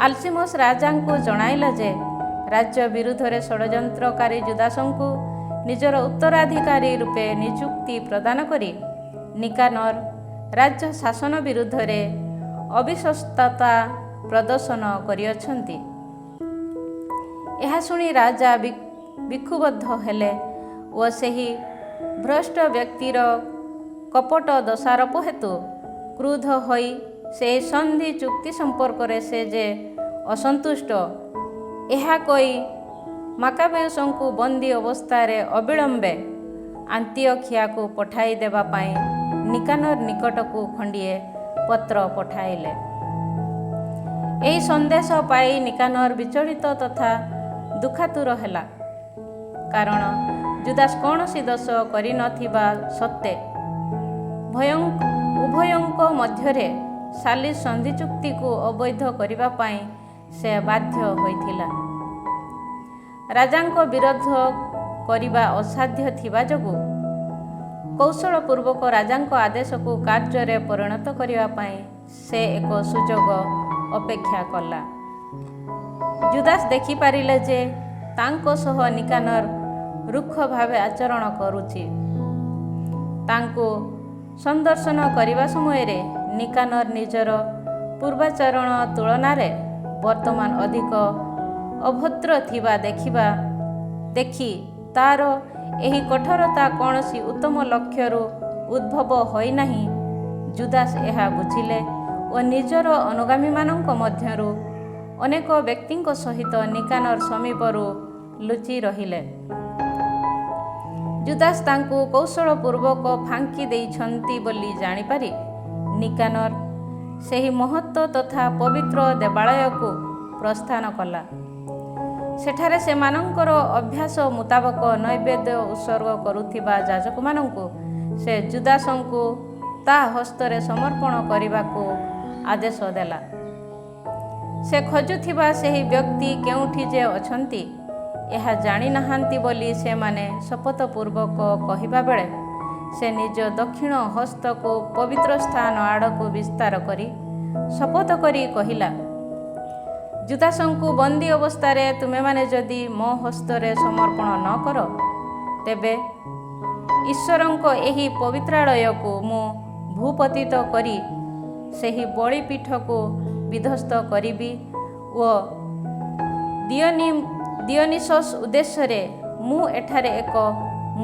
ଆଲସିମୋସ୍ ରାଜାଙ୍କୁ ଜଣାଇଲା ଯେ ରାଜ୍ୟ ବିରୁଦ୍ଧରେ ଷଡ଼ଯନ୍ତ୍ରକାରୀ ଜୁଦାସଙ୍କୁ ନିଜର ଉତ୍ତରାଧିକାରୀ ରୂପେ ନିଯୁକ୍ତି ପ୍ରଦାନ କରି ନିକାନର ରାଜ୍ୟ ଶାସନ ବିରୁଦ୍ଧରେ ଅବିଶ୍ୱସ୍ତତା ପ୍ରଦର୍ଶନ କରିଅଛନ୍ତି। ଏହା ଶୁଣି ରାଜା ବିକ୍ଷୁବ୍ଧ ହେଲେ ଓ ସେହି ଭ୍ରଷ୍ଟ ବ୍ୟକ୍ତିର କପଟ ଦୋଷାରୋପ ହେତୁ କ୍ରୁଦ୍ଧ ହୋଇ ସେହି ସନ୍ଧି ଚୁକ୍ତି ସମ୍ପର୍କରେ ସେ ଯେ ଅସନ୍ତୁଷ୍ଟ ଏହା କହି ମାକାବେୟସଙ୍କୁ ବନ୍ଦୀ ଅବସ୍ଥାରେ ଅବିଳମ୍ବେ ଆନ୍ତିଓଖିଆକୁ ପଠାଇ ଦେବା ପାଇଁ ନିକାନର ନିକଟକୁ ଖଣ୍ଡିଏ ପତ୍ର ପଠାଇଲେ। ଏହି ସନ୍ଦେଶ ପାଇ ନିକାନର ବିଚଳିତ ତଥା ଦୁଃଖାତୁର ହେଲା, କାରଣ ଜୁଦାସ୍ କୌଣସି ଦୋଷ କରିନଥିବା ସତ୍ତ୍ୱେ ଉଭୟଙ୍କ ମଧ୍ୟରେ ସାଲିସ ସନ୍ଧି ଚୁକ୍ତିକୁ ଅବୈଧ କରିବା ପାଇଁ ସେ ବାଧ୍ୟ ହୋଇଥିଲା। ରାଜାଙ୍କ ବିରୋଧ କରିବା ଅସାଧ୍ୟ ଥିବା ଯୋଗୁଁ କୌଶଳପୂର୍ବକ ରାଜାଙ୍କ ଆଦେଶକୁ କାର୍ଯ୍ୟରେ ପରିଣତ କରିବା ପାଇଁ ସେ ଏକ ସୁଯୋଗ ଅପେକ୍ଷା କଲା। ଜୁଦାସ୍ ଦେଖିପାରିଲେ ଯେ ତାଙ୍କ ସହ ନିକାନର ରୁକ୍ଷ ଭାବେ ଆଚରଣ କରୁଛି। ତାଙ୍କୁ ସନ୍ଦର୍ଶନ କରିବା ସମୟରେ ନିକାନର ନିଜର ପୂର୍ବାଚରଣ ତୁଳନାରେ ବର୍ତ୍ତମାନ ଅଧିକ ଅଭଦ୍ର ଥିବା ଦେଖି ତାର ଏହି କଠୋରତା କୌଣସି ଉତ୍ତମ ଲକ୍ଷ୍ୟରୁ ଉଦ୍ଭବ ହୋଇନାହିଁ। ଜୁଦାସ୍ ଏହା ବୁଝିଲେ ଓ ନିଜର ଅନୁଗାମୀମାନଙ୍କ ମଧ୍ୟରୁ ଅନେକ ବ୍ୟକ୍ତିଙ୍କ ସହିତ ନିକାନର ସମୀପରୁ ଲୁଚି ରହିଲେ। ଜୁଦାସ୍ ତାଙ୍କୁ କୌଶଳପୂର୍ବକ ଫାଙ୍କି ଦେଇଛନ୍ତି ବୋଲି ଜାଣିପାରି ନିକାନର ସେହି ମହତ୍ ତଥା ପବିତ୍ର ଦେବାଳୟକୁ ପ୍ରସ୍ଥାନ କଲା। ସେଠାରେ ସେମାନଙ୍କର ଅଭ୍ୟାସ ମୁତାବକ ନୈବେଦ୍ୟ ଉତ୍ସର୍ଗ କରୁଥିବା ଯାଜକମାନଙ୍କୁ ସେ ଜୁଦାସଙ୍କୁ ତା ହସ୍ତରେ ସମର୍ପଣ କରିବାକୁ ଆଦେଶ ଦେଲା। ସେ ଖୋଜୁଥିବା ସେହି ବ୍ୟକ୍ତି କେଉଁଠି ଯେ ଅଛନ୍ତି ଏହା ଜାଣିନାହାନ୍ତି ବୋଲି ସେମାନେ ଶପଥପୂର୍ବକ କହିବା ବେଳେ ସେ ନିଜ ଦକ୍ଷିଣ ହସ୍ତକୁ ପବିତ୍ର ସ୍ଥାନ ଆଡ଼କୁ ବିସ୍ତାର କରି ଶପଥ କରି କହିଲା, ଜୁଦାସଙ୍କୁ ବନ୍ଦୀ ଅବସ୍ଥାରେ ତୁମେମାନେ ଯଦି ମୋ ହସ୍ତରେ ସମର୍ପଣ ନ କର ତେବେ ଈଶ୍ୱରଙ୍କ ଏହି ପବିତ୍ରାଳୟକୁ ମୁଁ ଭୂପତିତ କରି ସେହି ବଳିପୀଠକୁ ବିଧ୍ୱସ୍ତ କରିବି ଓ ଦିଅନିସସ୍ ଉଦ୍ଦେଶ୍ୟରେ ମୁଁ ଏଠାରେ ଏକ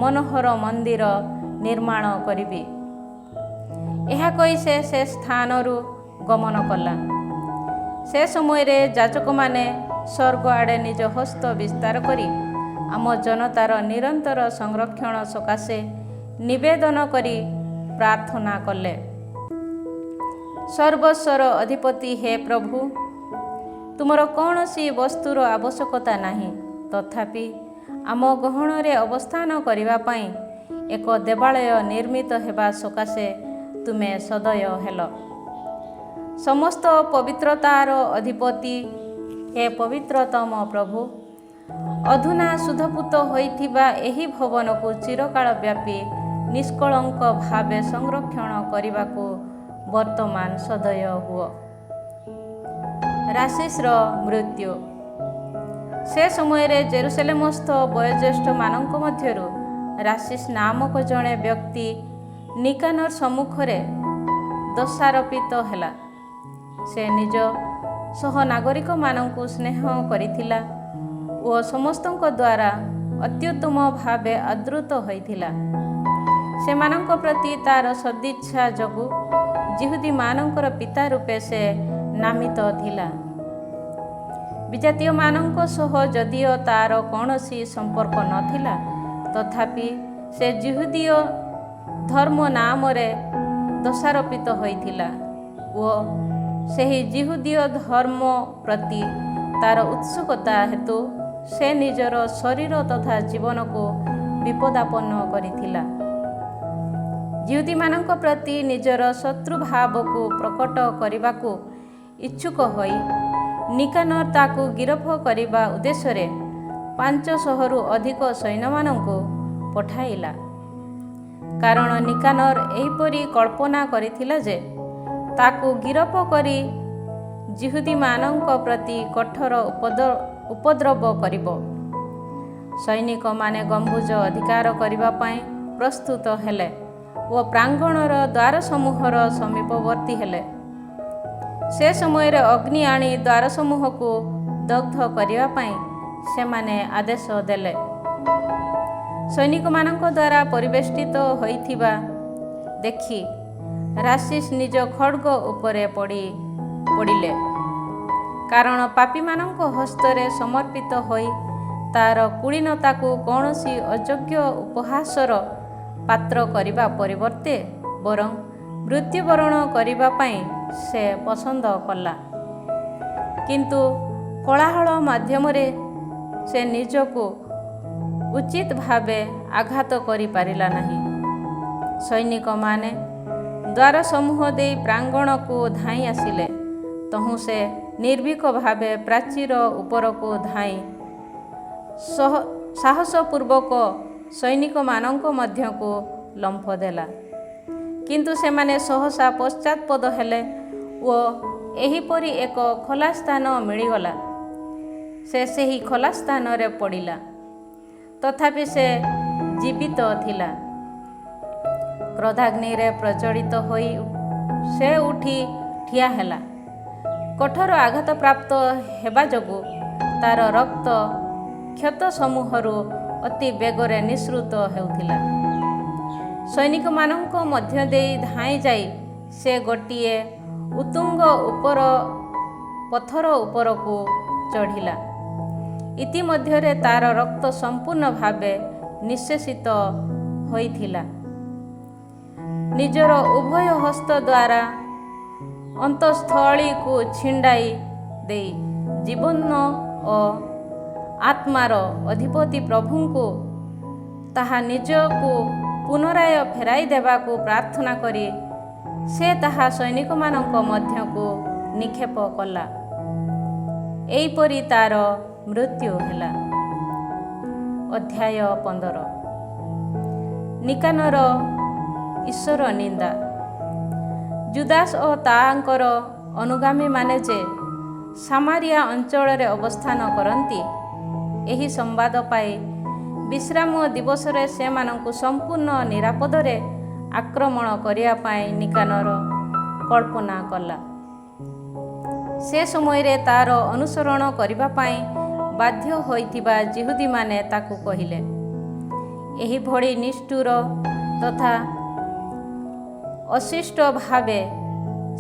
ମନୋହର ମନ୍ଦିର ନିର୍ମାଣ କରିବି। ଏହା କହି ସେ ସ୍ଥାନରୁ ଗମନ କଲା। ସେ ସମୟରେ ଯାଜକମାନେ ସ୍ୱର୍ଗ ଆଡ଼େ ନିଜ ହସ୍ତ ବିସ୍ତାର କରି ଆମ ଜନତାର ନିରନ୍ତର ସଂରକ୍ଷଣ ସକାଶେ ନିବେଦନ କରି ପ୍ରାର୍ଥନା କଲେ। ସର୍ବସ୍ୱର ଅଧିପତି ହେ ପ୍ରଭୁ, ତୁମର କୌଣସି ବସ୍ତୁର ଆବଶ୍ୟକତା ନାହିଁ, ତଥାପି ଆମ ଗହଣରେ ଅବସ୍ଥାନ କରିବା ପାଇଁ ଏକ ଦେବାଳୟ ନିର୍ମିତ ହେବା ସକାଶେ ତୁମେ ସଦୟ ହେଲ। ସମସ୍ତ ପବିତ୍ରତାର ଅଧିପତି ହେ ପବିତ୍ରତମ ପ୍ରଭୁ, ଅଧୁନା ଶୁଦ୍ଧପୂତ ହୋଇଥିବା ଏହି ଭବନକୁ ଚିରକାଳ ବ୍ୟାପୀ ନିଷ୍କଳଙ୍କ ଭାବେ ସଂରକ୍ଷଣ କରିବାକୁ ବର୍ତ୍ତମାନ ସଦୟ ହୁଅ। ରାଶିସ୍ର ମୃତ୍ୟୁ। ସେ ସମୟରେ ଜେରୁସାଲେମସ୍ଥ ବୟୋଜ୍ୟେଷ୍ଠମାନଙ୍କ ମଧ୍ୟରୁ ରାଶିସ୍ ନାମକ ଜଣେ ବ୍ୟକ୍ତି ନିକାନର ସମ୍ମୁଖରେ ଦୋଷାରୋପିତ ହେଲା। ସେ ନିଜ ସହନାଗରିକମାନଙ୍କୁ ସ୍ନେହ କରିଥିଲା ଓ ସମସ୍ତଙ୍କ ଦ୍ୱାରା ଅତ୍ୟୁତ୍ତମ ଭାବେ ଆଦୃତ ହୋଇଥିଲା। ସେମାନଙ୍କ ପ୍ରତି ତା'ର ସଦିଚ୍ଛା ଯୋଗୁଁ ଯିହୁଦୀମାନଙ୍କର ପିତା ରୂପେ ସେ ନାମିତ ଥିଲା। ବିଜାତୀୟମାନଙ୍କ ସହ ଯଦିଓ ତା'ର କୌଣସି ସମ୍ପର୍କ ନଥିଲା, ତଥାପି ସେ ଯିହୁଦୀୟ ଧର୍ମ ନାମରେ ଦୋଷାରୋପିତ ହୋଇଥିଲା ଓ ସେହି ଯିହୁଦୀୟ ଧର୍ମ ପ୍ରତି ତା'ର ଉତ୍ସୁକତା ହେତୁ ସେ ନିଜର ଶରୀର ତଥା ଜୀବନକୁ ବିପଦାପନ୍ନ କରିଥିଲା। ଯିହୁଦୀମାନଙ୍କ ପ୍ରତି ନିଜର ଶତ୍ରୁଭାବକୁ ପ୍ରକଟ କରିବାକୁ ଇଚ୍ଛୁକ ହୋଇ ନିକାନର ତାକୁ ଗିରଫ କରିବା ଉଦ୍ଦେଶ୍ୟରେ 500ରୁ ଅଧିକ ସୈନ୍ୟମାନଙ୍କୁ ପଠାଇଲା। କାରଣ ନିକାନର ଏହିପରି କଳ୍ପନା କରିଥିଲା ଯେ ତାକୁ ଗିରଫ କରି ଯିହୁଦୀମାନଙ୍କ ପ୍ରତି କଠୋର ଉପଦ୍ରବ କରିବ। ସୈନିକମାନେ ଗମ୍ବୁଜ ଅଧିକାର କରିବା ପାଇଁ ପ୍ରସ୍ତୁତ ହେଲେ ଓ ପ୍ରାଙ୍ଗଣର ଦ୍ୱାରସମୂହର ସମୀପବର୍ତ୍ତୀ ହେଲେ। ସେ ସମୟରେ ଅଗ୍ନି ଆଣି ଦ୍ୱାରସମୂହକୁ ଦଗ୍ଧ କରିବା ପାଇଁ ସେମାନେ ଆଦେଶ ଦେଲେ। ସୈନିକମାନଙ୍କ ଦ୍ୱାରା ପରିବେଷ୍ଟିତ ହୋଇଥିବା ଦେଖି ରାଶିସ୍ ନିଜ ଖଡ୍ଗ ଉପରେ ପଡ଼ିଲେ। କାରଣ ପାପୀମାନଙ୍କ ହସ୍ତରେ ସମର୍ପିତ ହୋଇ ତା'ର କୁଳୀନତାକୁ କୌଣସି ଅଯୋଗ୍ୟ ଉପହାସର ପାତ୍ର କରିବା ପରିବର୍ତ୍ତେ ବରଂ ମୃତ୍ୟୁବରଣ କରିବା ପାଇଁ ସେ ପସନ୍ଦ କଲା। କିନ୍ତୁ କୋଳାହଳ ମାଧ୍ୟମରେ ସେ ନିଜକୁ ଉଚିତ ଭାବେ ଆଘାତ କରିପାରିଲା ନାହିଁ। ସୈନିକମାନେ ଦ୍ୱାରସମୂହ ଦେଇ ପ୍ରାଙ୍ଗଣକୁ ଧାଇଁ ଆସିଲେ। ତହୁଁ ସେ ନିର୍ଭୀକ ଭାବେ ପ୍ରାଚୀର ଉପରକୁ ଧାଇଁ ସାହସପୂର୍ବକ ସୈନିକମାନଙ୍କ ମଧ୍ୟକୁ ଲମ୍ଫ ଦେଲା। କିନ୍ତୁ ସେମାନେ ସହସା ପଶ୍ଚାତ୍ପଦ ହେଲେ ଓ ଏହିପରି ଏକ ଖୋଲା ସ୍ଥାନ ମିଳିଗଲା। ସେ ସେହି ଖୋଲା ସ୍ଥାନରେ ପଡ଼ିଲା, ତଥାପି ସେ ଜୀବିତ ଥିଲା। କ୍ରୋଧାଗ୍ନିରେ ପ୍ରଜ୍ୱଳିତ ହୋଇ ସେ ଉଠି ଠିଆ ହେଲା। କଠୋର ଆଘାତପ୍ରାପ୍ତ ହେବା ଯୋଗୁଁ ତା'ର ରକ୍ତ କ୍ଷତ ସମୂହରୁ ଅତି ବେଗରେ ନିଃସୃତ ହେଉଥିଲା। ସୈନିକମାନଙ୍କ ମଧ୍ୟ ଦେଇ ଧାଇଁ ଯାଇ ସେ ଗୋଟିଏ ଉତ୍ତୁଙ୍ଗ ପଥର ଉପରକୁ ଚଢ଼ିଲା। ଇତିମଧ୍ୟରେ ତା'ର ରକ୍ତ ସମ୍ପୂର୍ଣ୍ଣ ଭାବେ ନିଃଶେଷିତ ହୋଇଥିଲା। ନିଜର ଉଭୟ ହସ୍ତ ଦ୍ୱାରା ଅନ୍ତଃସ୍ଥଳୀକୁ ଛିଣ୍ଡାଇ ଦେଇ ଜୀବନ ଓ ଆତ୍ମାର ଅଧିପତି ପ୍ରଭୁଙ୍କୁ ତାହା ନିଜକୁ ପୁନରାୟ ଫେରାଇ ଦେବାକୁ ପ୍ରାର୍ଥନା କରି ସେ ତାହା ସୈନିକମାନଙ୍କ ମଧ୍ୟକୁ ନିକ୍ଷେପ କଲା। ଏହିପରି ତା'ର ମୃତ୍ୟୁ ହେଲା। ଅଧ୍ୟାୟ 15। ନିକାନର ଈଶ୍ୱର ନିନ୍ଦା। ଜୁଦାସ ଓ ତାଙ୍କର ଅନୁଗାମୀମାନେ ଯେ ସାମାରିଆ ଅଞ୍ଚଳରେ ଅବସ୍ଥାନ କରନ୍ତି, ଏହି ସମ୍ବାଦ ପାଇ ବିଶ୍ରାମ ଦିବସରେ ସେମାନଙ୍କୁ ସମ୍ପୂର୍ଣ୍ଣ ନିରାପଦରେ ଆକ୍ରମଣ କରିବା ପାଇଁ ନିକାନର କଳ୍ପନା କଲା। ସେ ସମୟରେ ତାର ଅନୁସରଣ କରିବା ପାଇଁ ବାଧ୍ୟ ହୋଇଥିବା ଯିହୁଦୀମାନେ ତାକୁ କହିଲେ, ଏହିଭଳି ନିଷ୍ଠୁର ତଥା ଅଶିଷ୍ଟ ଭାବେ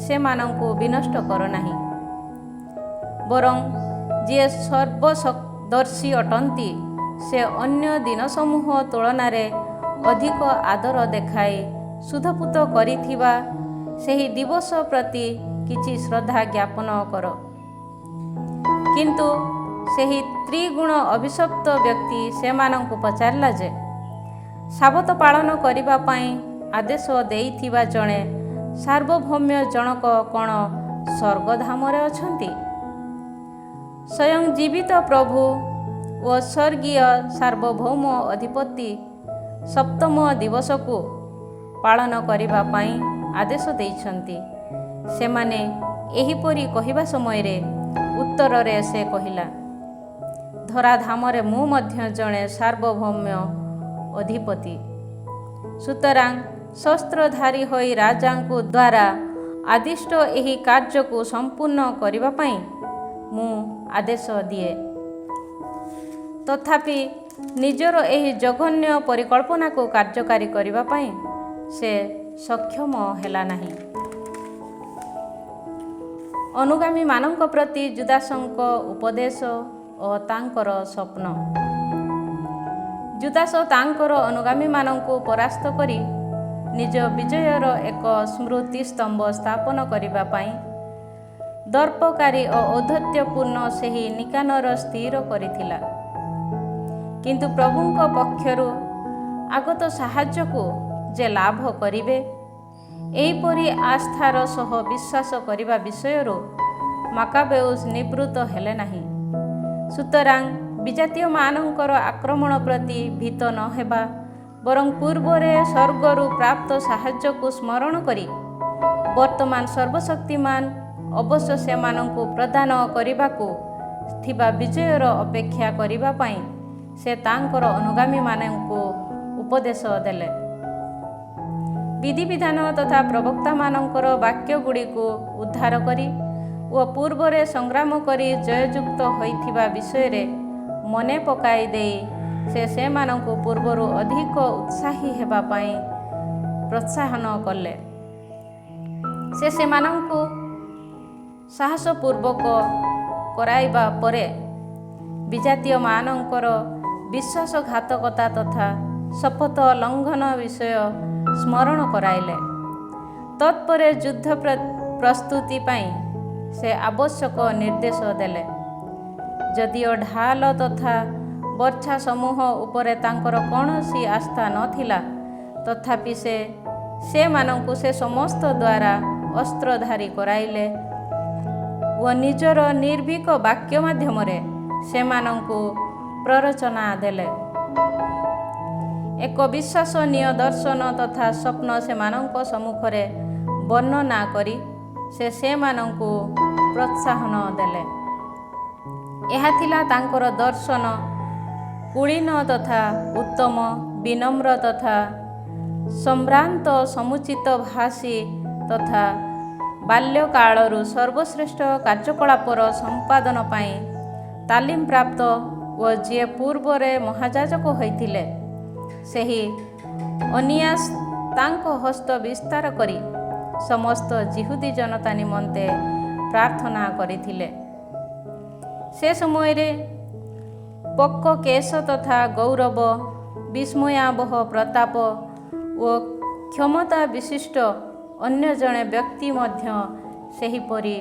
ସେମାନଙ୍କୁ ବିନଷ୍ଟ କର ନାହିଁ। ବରଂ ଯିଏ ସର୍ବଦର୍ଶୀ ଅଟନ୍ତି, ସେ ଅନ୍ୟ ଦିନସମୂହ ତୁଳନାରେ ଅଧିକ ଆଦର ଦେଖାଇ ଶୁଦ୍ଧପୂତ କରିଥିବା ସେହି ଦିବସ ପ୍ରତି କିଛି ଶ୍ରଦ୍ଧା ଜ୍ଞାପନ କର। କିନ୍ତୁ ସେହି ତ୍ରିଗୁଣ ଅଭିଶପ୍ତ ବ୍ୟକ୍ତି ସେମାନଙ୍କୁ ପଚାରିଲା ଯେ, ସାବତ ପାଳନ କରିବା ପାଇଁ ଆଦେଶ ଦେଇଥିବା ଜଣେ ସାର୍ବଭୌମ୍ୟ ଜଣକ କ'ଣ ସ୍ୱର୍ଗଧାମରେ ଅଛନ୍ତି? ସ୍ୱୟଂ ଜୀବିତ ପ୍ରଭୁ ଓ ସ୍ୱର୍ଗୀୟ ସାର୍ବଭୌମ ଅଧିପତି ସପ୍ତମ ଦିବସକୁ ପାଳନ କରିବା ପାଇଁ ଆଦେଶ ଦେଇଛନ୍ତି। ସେମାନେ ଏହିପରି କହିବା ସମୟରେ ଉତ୍ତରରେ ସେ କହିଲା, ଧରାଧାମରେ ମୁଁ ମଧ୍ୟ ଜଣେ ସାର୍ବଭୌମ୍ୟ ଅଧିପତି। ସୁତରାଂ ଶସ୍ତ୍ରଧାରୀ ହୋଇ ରାଜାଙ୍କୁ ଦ୍ୱାରା ଆଦିଷ୍ଟ ଏହି କାର୍ଯ୍ୟକୁ ସମ୍ପୂର୍ଣ୍ଣ କରିବା ପାଇଁ ମୁଁ ଆଦେଶ ଦିଏ। ତଥାପି ନିଜର ଏହି ଜଘନ୍ୟ ପରିକଳ୍ପନାକୁ କାର୍ଯ୍ୟକାରୀ କରିବା ପାଇଁ ସେ ସକ୍ଷମ ହେଲା ନାହିଁ। ଅନୁଗାମୀମାନଙ୍କ ପ୍ରତି ଜୁଦାସଙ୍କ ଉପଦେଶ ଓ ତାଙ୍କର ସ୍ୱପ୍ନ। ଜୁଦାସ ତାଙ୍କର ଅନୁଗାମୀମାନଙ୍କୁ ପରାସ୍ତ କରି ନିଜ ବିଜୟର ଏକ ସ୍ମୃତି ସ୍ତମ୍ଭ ସ୍ଥାପନ କରିବା ପାଇଁ ଦର୍ପକାରୀ ଓ ଔଦ୍ଧତ୍ୟପୂର୍ଣ୍ଣ ସେହି ନିକାନର ସ୍ଥିର କରିଥିଲା। କିନ୍ତୁ ପ୍ରଭୁଙ୍କ ପକ୍ଷରୁ ଆଗତ ସାହାଯ୍ୟକୁ ଯେ ଲାଭ କରିବେ, ଏହିପରି ଆସ୍ଥାର ସହ ବିଶ୍ୱାସ କରିବା ବିଷୟରୁ ମାକାବେଉସ ନିବୃତ୍ତ ହେଲେ ନାହିଁ। ସୁତରାଂ ବିଜାତୀୟମାନଙ୍କର ଆକ୍ରମଣ ପ୍ରତି ଭୀତ ନ ହେବା, ବରଂ ପୂର୍ବରେ ସ୍ୱର୍ଗରୁ ପ୍ରାପ୍ତ ସାହାଯ୍ୟକୁ ସ୍ମରଣ କରି ବର୍ତ୍ତମାନ ସର୍ବଶକ୍ତିମାନ ଅବଶ୍ୟ ସେମାନଙ୍କୁ ପ୍ରଦାନ କରିବାକୁ ଥିବା ବିଜୟର ଅପେକ୍ଷା କରିବା ପାଇଁ ସେ ତାଙ୍କର ଅନୁଗାମୀମାନଙ୍କୁ ଉପଦେଶ ଦେଲେ। ବିଧିବିଧାନ ତଥା ପ୍ରବକ୍ତାମାନଙ୍କର ବାକ୍ୟଗୁଡ଼ିକୁ ଉଦ୍ଧାର କରି ଓ ପୂର୍ବରେ ସଂଗ୍ରାମ କରି ଜୟଯୁକ୍ତ ହୋଇଥିବା ବିଷୟରେ ମନେ ପକାଇ ଦେଇ ସେ ସେମାନଙ୍କୁ ପୂର୍ବରୁ ଅଧିକ ଉତ୍ସାହୀ ହେବା ପାଇଁ ପ୍ରୋତ୍ସାହନ କଲେ। ସେ ସେମାନଙ୍କୁ ସାହସପୂର୍ବକ କରାଇବା ପରେ ବିଜାତୀୟମାନଙ୍କର ବିଶ୍ୱାସଘାତକତା ତଥା ଶପଥ ଲଙ୍ଘନ ବିଷୟ ସ୍ମରଣ କରାଇଲେ। ତତ୍ପରେ ଯୁଦ୍ଧ ପ୍ରସ୍ତୁତି ପାଇଁ ସେ ଆବଶ୍ୟକ ନିର୍ଦ୍ଦେଶ ଦେଲେ। ଯଦିଓ ଢାଲ ତଥା ବର୍ଚ୍ଛା ସମୂହ ଉପରେ ତାଙ୍କର କୌଣସି ଆସ୍ଥା ନଥିଲା, ତଥାପି ସେମାନଙ୍କୁ ସେ ସମସ୍ତ ଦ୍ୱାରା ଅସ୍ତ୍ରଧାରୀ କରାଇଲେ ଓ ନିଜର ନିର୍ଭୀକ ବାକ୍ୟ ମାଧ୍ୟମରେ ସେମାନଙ୍କୁ ପ୍ରରୋଚନା ଦେଲେ। ଏକ ବିଶ୍ୱସନୀୟ ଦର୍ଶନ ତଥା ସ୍ୱପ୍ନ ସେମାନଙ୍କ ସମ୍ମୁଖରେ ବର୍ଣ୍ଣନା କରି ସେମାନଙ୍କୁ ପ୍ରୋତ୍ସାହନ ଦେଲେ। ଏହା ଥିଲା ତାଙ୍କର ଦର୍ଶନ କୁଳୀନ ତଥା ଉତ୍ତମ, ବିନମ୍ର ତଥା ସମ୍ଭ୍ରାନ୍ତ, ସମୁଚିତ ଭାଷୀ ତଥା ବାଲ୍ୟକାଳରୁ ସର୍ବଶ୍ରେଷ୍ଠ କାର୍ଯ୍ୟକଳାପର ସମ୍ପାଦନ ପାଇଁ ତାଲିମ ପ୍ରାପ୍ତ ଓ ଯିଏ ପୂର୍ବରେ ମହାଯାଜକ ହୋଇଥିଲେ, ସେହି ଅନିଆସ ତାଙ୍କ ହସ୍ତ ବିସ୍ତାର କରି ସମସ୍ତ ଯିହୁଦୀ ଜନତା ନିମନ୍ତେ ପ୍ରାର୍ଥନା କରିଥିଲେ। ସେ ସମୟରେ ପକ୍କ କେଶ ତଥା ଗୌରବ, ବିସ୍ମୟାବହ ପ୍ରତାପ ଓ କ୍ଷମତା ବିଶିଷ୍ଟ ଅନ୍ୟ ଜଣେ ବ୍ୟକ୍ତି ମଧ୍ୟ ସେହିପରି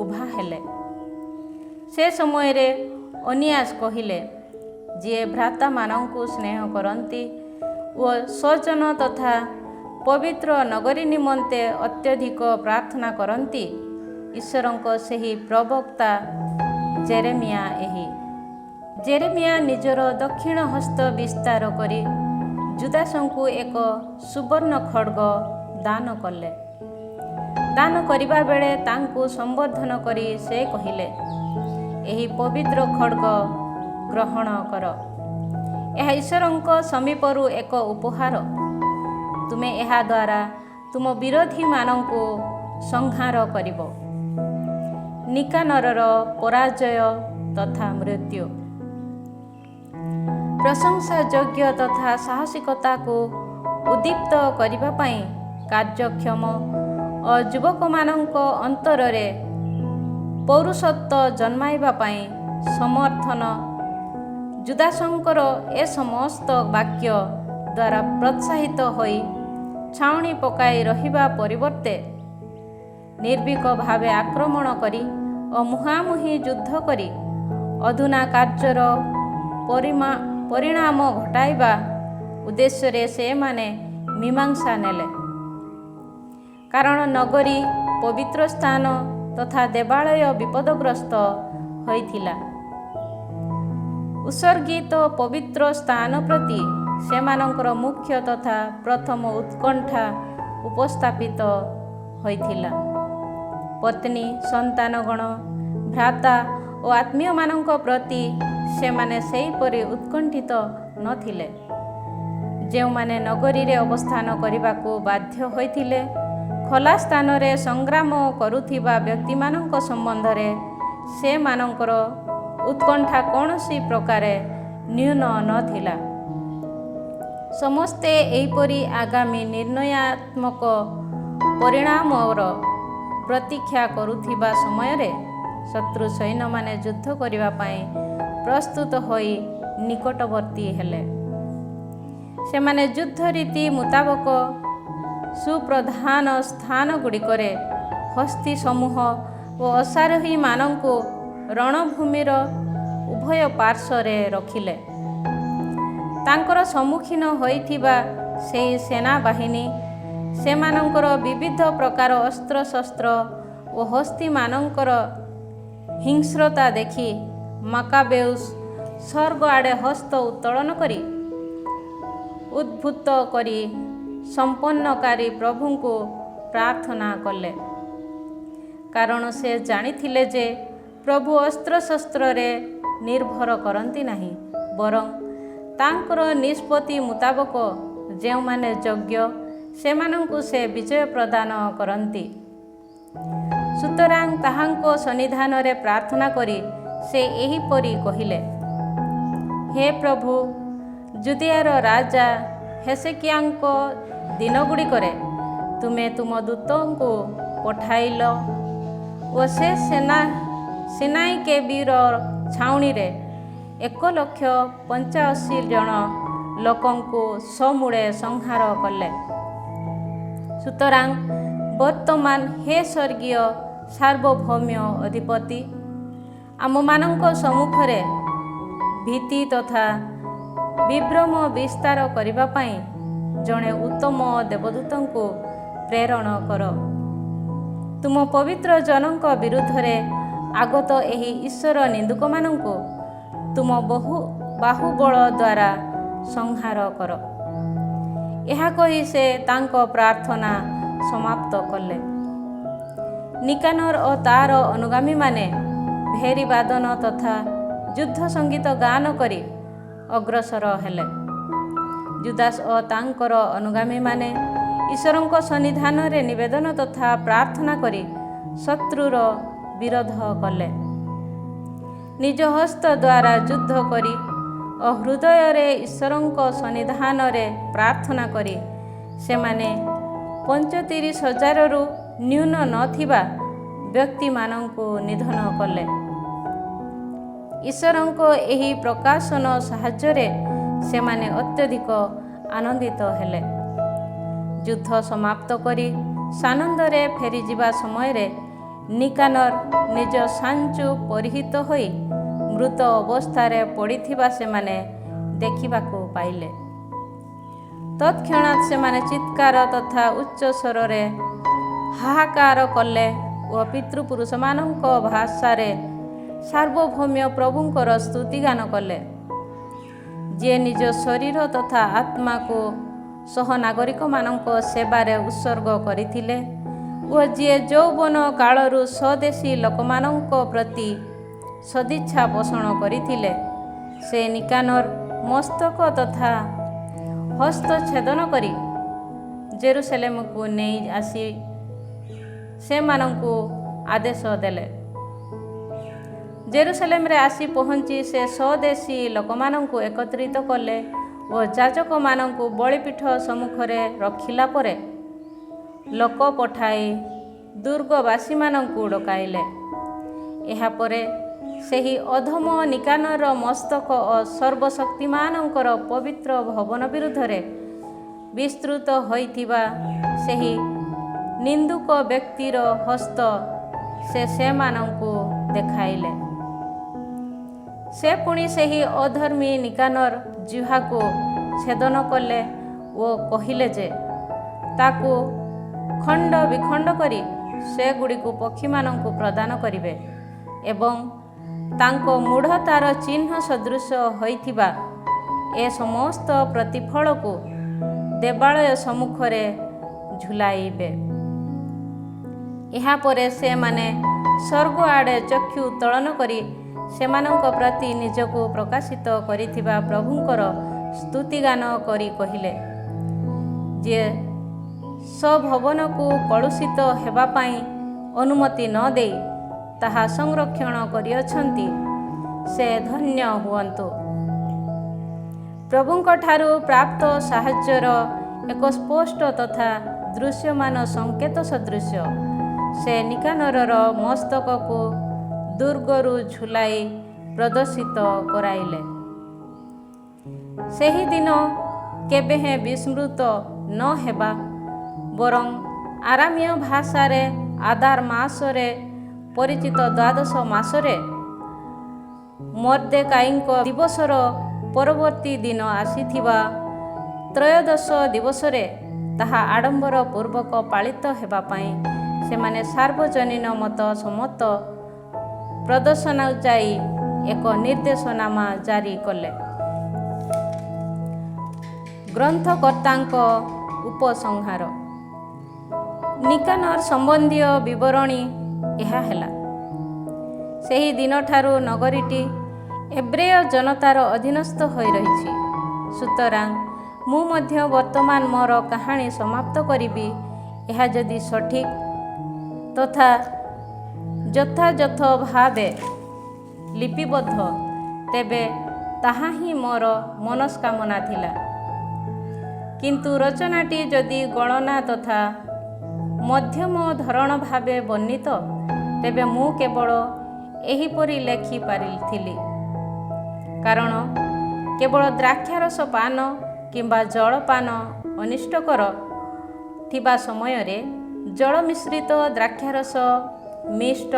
ଉଭା ହେଲେ। ସେ ସମୟରେ ଅନିଆସ କହିଲେ, ଯିଏ ଭ୍ରାତାମାନଙ୍କୁ ସ୍ନେହ କରନ୍ତି ଓ ସ୍ୱଜନ ତଥା ପବିତ୍ର ନଗରୀ ନିମନ୍ତେ ଅତ୍ୟଧିକ ପ୍ରାର୍ଥନା କରନ୍ତି, ଈଶ୍ୱରଙ୍କ ସେହି ପ୍ରବକ୍ତା ଜେରେମିଆ ଏହି। ଜେରେମିଆ ନିଜର ଦକ୍ଷିଣ ହସ୍ତ ବିସ୍ତାର କରି ଜୁଦାସଙ୍କୁ ଏକ ସୁବର୍ଣ୍ଣ ଖଡ୍ଗ ଦାନ କଲେ। ଦାନ କରିବା ବେଳେ ତାଙ୍କୁ ସମ୍ବୋଧନ କରି ସେ କହିଲେ, ଏହି ପବିତ୍ର ଖଡ୍ଗ ଗ୍ରହଣ କର। ଏହା ଈଶ୍ୱରଙ୍କ ସମୀପରୁ ଏକ ଉପହାର। ତୁମେ ଏହା ଦ୍ୱାରା ତୁମ ବିରୋଧୀମାନଙ୍କୁ ସଂହାର କରିବ। ନିକାନରର ପରାଜୟ ତଥା ମୃତ୍ୟୁ। ପ୍ରଶଂସା ଯୋଗ୍ୟ ତଥା ସାହସିକତାକୁ ଉଦ୍ଦୀପ୍ତ କରିବା ପାଇଁ କାର୍ଯ୍ୟକ୍ଷମ ଓ ଯୁବକମାନଙ୍କ ଅନ୍ତରରେ ପୌରୁଷତ୍ୱ ଜନ୍ମାଇବା ପାଇଁ ସମର୍ଥନ। ଜୁଦାସଙ୍କର ଏ ସମସ୍ତ ବାକ୍ୟ ଦ୍ୱାରା ପ୍ରୋତ୍ସାହିତ ହୋଇ ଛାଉଣି ପକାଇ ରହିବା ପରିବର୍ତ୍ତେ ନିର୍ଭୀକ ଭାବେ ଆକ୍ରମଣ କରି ଓ ମୁହାଁମୁହିଁ ଯୁଦ୍ଧ କରି ଅଧୁନା କାର୍ଯ୍ୟର ପରିଣାମ ଘଟାଇବା ଉଦ୍ଦେଶ୍ୟରେ ସେମାନେ ମୀମାଂସା ନେଲେ। କାରଣ ନଗରୀ, ପବିତ୍ର ସ୍ଥାନ ତଥା ଦେବାଳୟ ବିପଦଗ୍ରସ୍ତ ହୋଇଥିଲା। ଉତ୍ସର୍ଗିତ ପବିତ୍ର ସ୍ଥାନ ପ୍ରତି ସେମାନଙ୍କର ମୁଖ୍ୟ ତଥା ପ୍ରଥମ ଉତ୍କଣ୍ଠା ଉପସ୍ଥାପିତ ହୋଇଥିଲା। ପତ୍ନୀ, ସନ୍ତାନଗଣ, ଭ୍ରାତା ଓ ଆତ୍ମୀୟମାନଙ୍କ ପ୍ରତି ସେମାନେ ସେହିପରି ଉତ୍କଣ୍ଠିତ ନଥିଲେ। ଯେଉଁମାନେ ନଗରୀରେ ଅବସ୍ଥାନ କରିବାକୁ ବାଧ୍ୟ ହୋଇଥିଲେ, ଖୋଲା ସ୍ଥାନରେ ସଂଗ୍ରାମ କରୁଥିବା ବ୍ୟକ୍ତିମାନଙ୍କ ସମ୍ବନ୍ଧରେ ସେମାନଙ୍କର ଉତ୍କଣ୍ଠା କୌଣସି ପ୍ରକାରେ ନ୍ୟୁନ ନଥିଲା। ସମସ୍ତେ ଏହିପରି ଆଗାମୀ ନିର୍ଣ୍ଣୟାତ୍ମକ ପରିଣାମର ପ୍ରତୀକ୍ଷା କରୁଥିବା ସମୟରେ ଶତ୍ରୁ ସୈନ୍ୟମାନେ ଯୁଦ୍ଧ କରିବା ପାଇଁ ପ୍ରସ୍ତୁତ ହୋଇ ନିକଟବର୍ତ୍ତୀ ହେଲେ। ସେମାନେ ଯୁଦ୍ଧ ରୀତି ମୁତାବକ ସୁପ୍ରଧାନ ସ୍ଥାନଗୁଡ଼ିକରେ ହସ୍ତୀ ସମୂହ ଓ ଅଶ୍ୱାରୋହୀମାନଙ୍କୁ ରଣଭୂମିର ଉଭୟ ପାର୍ଶ୍ୱରେ ରଖିଲେ। ତାଙ୍କର ସମ୍ମୁଖୀନ ହୋଇଥିବା ସେହି ସେନାବାହିନୀ ସେମାନଙ୍କର ବିବିଧ ପ୍ରକାର ଅସ୍ତ୍ରଶସ୍ତ୍ର ଓ ହସ୍ତୀମାନଙ୍କର ହିଂସ୍ରତା ଦେଖି ମାକାବେଉସ୍ ସ୍ୱର୍ଗ ଆଡ଼େ ହସ୍ତ ଉତ୍ତୋଳନ କରି ଉଦ୍ଭୁତ କରି ସମ୍ପନ୍ନକାରୀ ପ୍ରଭୁଙ୍କୁ ପ୍ରାର୍ଥନା କଲେ। କାରଣ ସେ ଜାଣିଥିଲେ ଯେ ପ୍ରଭୁ ଅସ୍ତ୍ରଶସ୍ତ୍ରରେ ନିର୍ଭର କରନ୍ତି ନାହିଁ, ବରଂ ତାଙ୍କର ନିଷ୍ପତ୍ତି ମୁତାବକ ଯେଉଁମାନେ ଯୋଗ୍ୟ ସେମାନଙ୍କୁ ସେ ବିଜୟ ପ୍ରଦାନ କରନ୍ତି। ସୁତରାଂ ତାହାଙ୍କ ସନ୍ନିଧାନରେ ପ୍ରାର୍ଥନା କରି ସେ ଏହିପରି କହିଲେ, ହେ ପ୍ରଭୁ, ଜୁଦିଆର ରାଜା ହେସେକିଆଙ୍କ ଦିନଗୁଡ଼ିକରେ ତୁମେ ତୁମ ଦୂତଙ୍କୁ ପଠାଇଲ ଓ ସେ ସିନାଇକେବିର ଛାଉଣିରେ 1,85,000 ଜଣ ଲୋକଙ୍କୁ ସମୂଳେ ସଂହାର କଲେ। ସୁତରାଂ ବର୍ତ୍ତମାନ ହେ ସ୍ୱର୍ଗୀୟ ସାର୍ବଭୌମ୍ୟ ଅଧିପତି, ଆମମାନଙ୍କ ସମ୍ମୁଖରେ ଭୀତି ତଥା ବିଭ୍ରମ ବିସ୍ତାର କରିବା ପାଇଁ ଜଣେ ଉତ୍ତମ ଦେବଦୂତଙ୍କୁ ପ୍ରେରଣ କର। ତୁମ ପବିତ୍ର ଜନଙ୍କ ବିରୁଦ୍ଧରେ ଆଗତ ଏହି ଈଶ୍ୱର ନିନ୍ଦୁକମାନଙ୍କୁ ତୁମ ବାହୁବଳ ଦ୍ୱାରା ସଂହାର କର। ଏହା କହି ସେ ତାଙ୍କ ପ୍ରାର୍ଥନା ସମାପ୍ତ କଲେ। ନିକାନର ଓ ତାର ଅନୁଗାମୀମାନେ ଭେରୀ ବାଦନ ତଥା ଯୁଦ୍ଧ ସଙ୍ଗୀତ ଗାନ କରି ଅଗ୍ରସର ହେଲେ। ଜୁଦାସ ଓ ତାଙ୍କର ଅନୁଗାମୀମାନେ ଈଶ୍ୱରଙ୍କ ସନ୍ନିଧାନରେ ନିବେଦନ ତଥା ପ୍ରାର୍ଥନା କରି ଶତ୍ରୁର ବିରୋଧ କଲେ। ନିଜ ହସ୍ତ ଦ୍ୱାରା ଯୁଦ୍ଧ କରି ଓ ହୃଦୟରେ ଈଶ୍ୱରଙ୍କ ସନ୍ନିଧାନରେ ପ୍ରାର୍ଥନା କରି ସେମାନେ 35,000ରୁ ନ୍ୟୁନ ନଥିବା ବ୍ୟକ୍ତିମାନଙ୍କୁ ନିଧନ କଲେ। ଈଶ୍ୱରଙ୍କ ଏହି ପ୍ରକାଶନ ସାହାଯ୍ୟରେ ସେମାନେ ଅତ୍ୟଧିକ ଆନନ୍ଦିତ ହେଲେ। ଯୁଦ୍ଧ ସମାପ୍ତ କରି ସାନନ୍ଦରେ ଫେରିଯିବା ସମୟରେ ନିକାନର ନିଜ ସାଞ୍ଚୁ ପରିହିତ ହୋଇ ମୃତ ଅବସ୍ଥାରେ ପଡ଼ିଥିବା ସେମାନେ ଦେଖିବାକୁ ପାଇଲେ। ତତ୍କ୍ଷଣାତ୍ ସେମାନେ ଚିତ୍କାର ତଥା ଉଚ୍ଚ ସ୍ୱରରେ ହାହାକାର କଲେ ଓ ପିତୃପୁରୁଷମାନଙ୍କ ଭାଷାରେ ସାର୍ବଭୌମ୍ୟ ପ୍ରଭୁଙ୍କର ସ୍ତୁତିଗାନ କଲେ, ଯିଏ ନିଜ ଶରୀର ତଥା ଆତ୍ମାକୁ ସହନାଗରିକମାନଙ୍କ ସେବାରେ ଉତ୍ସର୍ଗ କରିଥିଲେ ଓ ଯିଏ ଯୌବନ କାଳରୁ ସ୍ୱଦେଶୀ ଲୋକମାନଙ୍କ ପ୍ରତି ସଦିଚ୍ଛା ପୋଷଣ କରିଥିଲେ। ସେ ନିକାନର ମସ୍ତକ ତଥା ହସ୍ତ ଛେଦନ କରି ଜେରୁସାଲେମକୁ ନେଇ ଆସି ସେମାନଙ୍କୁ ଆଦେଶ ଦେଲେ। ଜେରୁସାଲେମରେ ଆସି ପହଞ୍ଚି ସେ ସ୍ୱଦେଶୀ ଲୋକମାନଙ୍କୁ ଏକତ୍ରିତ କଲେ ଓ ଯାଜକମାନଙ୍କୁ ବଳିପୀଠ ସମ୍ମୁଖରେ ରଖିଲା ପରେ ଲୋକ ପଠାଇ ଦୁର୍ଗବାସୀମାନଙ୍କୁ ଡକାଇଲେ। ଏହାପରେ ସେହି ଅଧମ ନିକାନର ମସ୍ତକ ଓ ସର୍ବଶକ୍ତିମାନଙ୍କର ପବିତ୍ର ଭବନ ବିରୁଦ୍ଧରେ ବିସ୍ତୃତ ହୋଇଥିବା ସେହି ନିନ୍ଦୁକ ବ୍ୟକ୍ତିର ହସ୍ତ ସେମାନଙ୍କୁ ଦେଖାଇଲେ। ସେ ପୁଣି ସେହି ଅଧର୍ମୀ ନିକାନର ଜିହ୍ୱାକୁ ଛେଦନ କଲେ ଓ କହିଲେ ଯେ ତାକୁ ଖଣ୍ଡ ବିଖଣ୍ଡ କରି ସେଗୁଡ଼ିକୁ ପକ୍ଷୀମାନଙ୍କୁ ପ୍ରଦାନ କରିବେ ଏବଂ ତାଙ୍କ ମୂଢ଼ତାର ଚିହ୍ନ ସଦୃଶ ହୋଇଥିବା ଏ ସମସ୍ତ ପ୍ରତିଫଳକୁ ଦେବାଳୟ ସମ୍ମୁଖରେ ଝୁଲାଇବେ। ଏହାପରେ ସେମାନେ ସ୍ୱର୍ଗ ଆଡ଼େ ଚକ୍ଷୁ ଉତ୍ତୋଳନ କରି ସେମାନଙ୍କ ପ୍ରତି ନିଜକୁ ପ୍ରକାଶିତ କରିଥିବା ପ୍ରଭୁଙ୍କର ସ୍ତୁତିଗାନ କରି କହିଲେ, ଯିଏ ସ୍ୱଭବନକୁ କଳୁଷିତ ହେବା ପାଇଁ ଅନୁମତି ନ ଦେଇ ତାହା ସଂରକ୍ଷଣ କରିଅଛନ୍ତି, ସେ ଧନ୍ୟ ହୁଅନ୍ତୁ। ପ୍ରଭୁଙ୍କଠାରୁ ପ୍ରାପ୍ତ ସାହାଯ୍ୟର ଏକ ସ୍ପଷ୍ଟ ତଥା ଦୃଶ୍ୟମାନ ସଂକେତ ସଦୃଶ୍ୟ ସେ ନିକାନରର ମସ୍ତକକୁ ଦୁର୍ଗରୁ ଝୁଲାଇ ପ୍ରଦର୍ଶିତ କରାଇଲେ। ସେହି ଦିନ କେବେ ହେଁ ବିସ୍ମୃତ ନ ହେବା ବରଂ ଆରାମୀୟ ଭାଷାରେ ଆଦାର ମାସରେ ପରିଚିତ ଦ୍ୱାଦଶ ମାସରେ ମର୍ଦ୍ଦେକାଇଙ୍କ ଦିବସର ପରବର୍ତ୍ତୀ ଦିନ ଆସିଥିବା ତ୍ରୟୋଦଶ ଦିବସରେ ତାହା ଆଡ଼ମ୍ବର ପୂର୍ବକ ପାଳିତ ହେବା ପାଇଁ ସେମାନେ ସାର୍ବଜନୀନ ମତ ସମ୍ମତ ପ୍ରଦର୍ଶନାଯାଇ ଏକ ନିର୍ଦ୍ଦେଶନାମା ଜାରି କଲେ। ଗ୍ରନ୍ଥକର୍ତ୍ତାଙ୍କ ଉପସଂହାର। ନିକାନର ସମ୍ବନ୍ଧୀୟ ବିବରଣୀ ଏହା ହେଲା। ସେହି ଦିନଠାରୁ ନଗରୀଟି ଏବ୍ରେୟ ଜନତାର ଅଧୀନସ୍ଥ ହୋଇ ରହିଛି। ସୁତରାଂ ମୁଁ ମଧ୍ୟ ବର୍ତ୍ତମାନ ମୋର କାହାଣୀ ସମାପ୍ତ କରିବି। ଏହା ଯଦି ସଠିକ୍ ତଥା ଯଥାଯଥ ଭାବେ ଲିପିବଦ୍ଧ, ତେବେ ତାହା ହିଁ ମୋର ମନସ୍କାମନା ଥିଲା। କିନ୍ତୁ ରଚନାଟି ଯଦି ଗଣନା ତଥା ମଧ୍ୟମ ଧରଣ ଭାବେ ବର୍ଣ୍ଣିତ, ତେବେ ମୁଁ କେବଳ ଏହିପରି ଲେଖିପାରିଥିଲି, କାରଣ କେବଳ ଦ୍ରାକ୍ଷାରସ ପାନ କିମ୍ବା ଜଳପାନ ଅନିଷ୍ଟକର ଥିବା ସମୟରେ ଜଳ ମିଶ୍ରିତ ଦ୍ରାକ୍ଷାରସ ମିଷ୍ଟ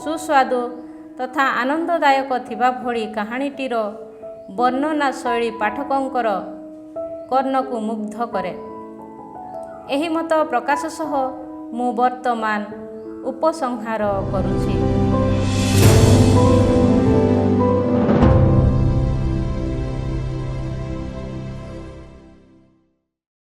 ସୁସ୍ୱାଦୁ ତଥା ଆନନ୍ଦଦାୟକ ଥିବା ଭଳି କାହାଣୀଟିର ବର୍ଣ୍ଣନା ଶୈଳୀ ପାଠକଙ୍କର କର୍ଣ୍ଣକୁ ମୁଗ୍ଧ କରେ। ଏହି ମତ ପ୍ରକାଶ ସହ ମୁଁ ବର୍ତ୍ତମାନ ଉପସଂହାର କରୁଛି।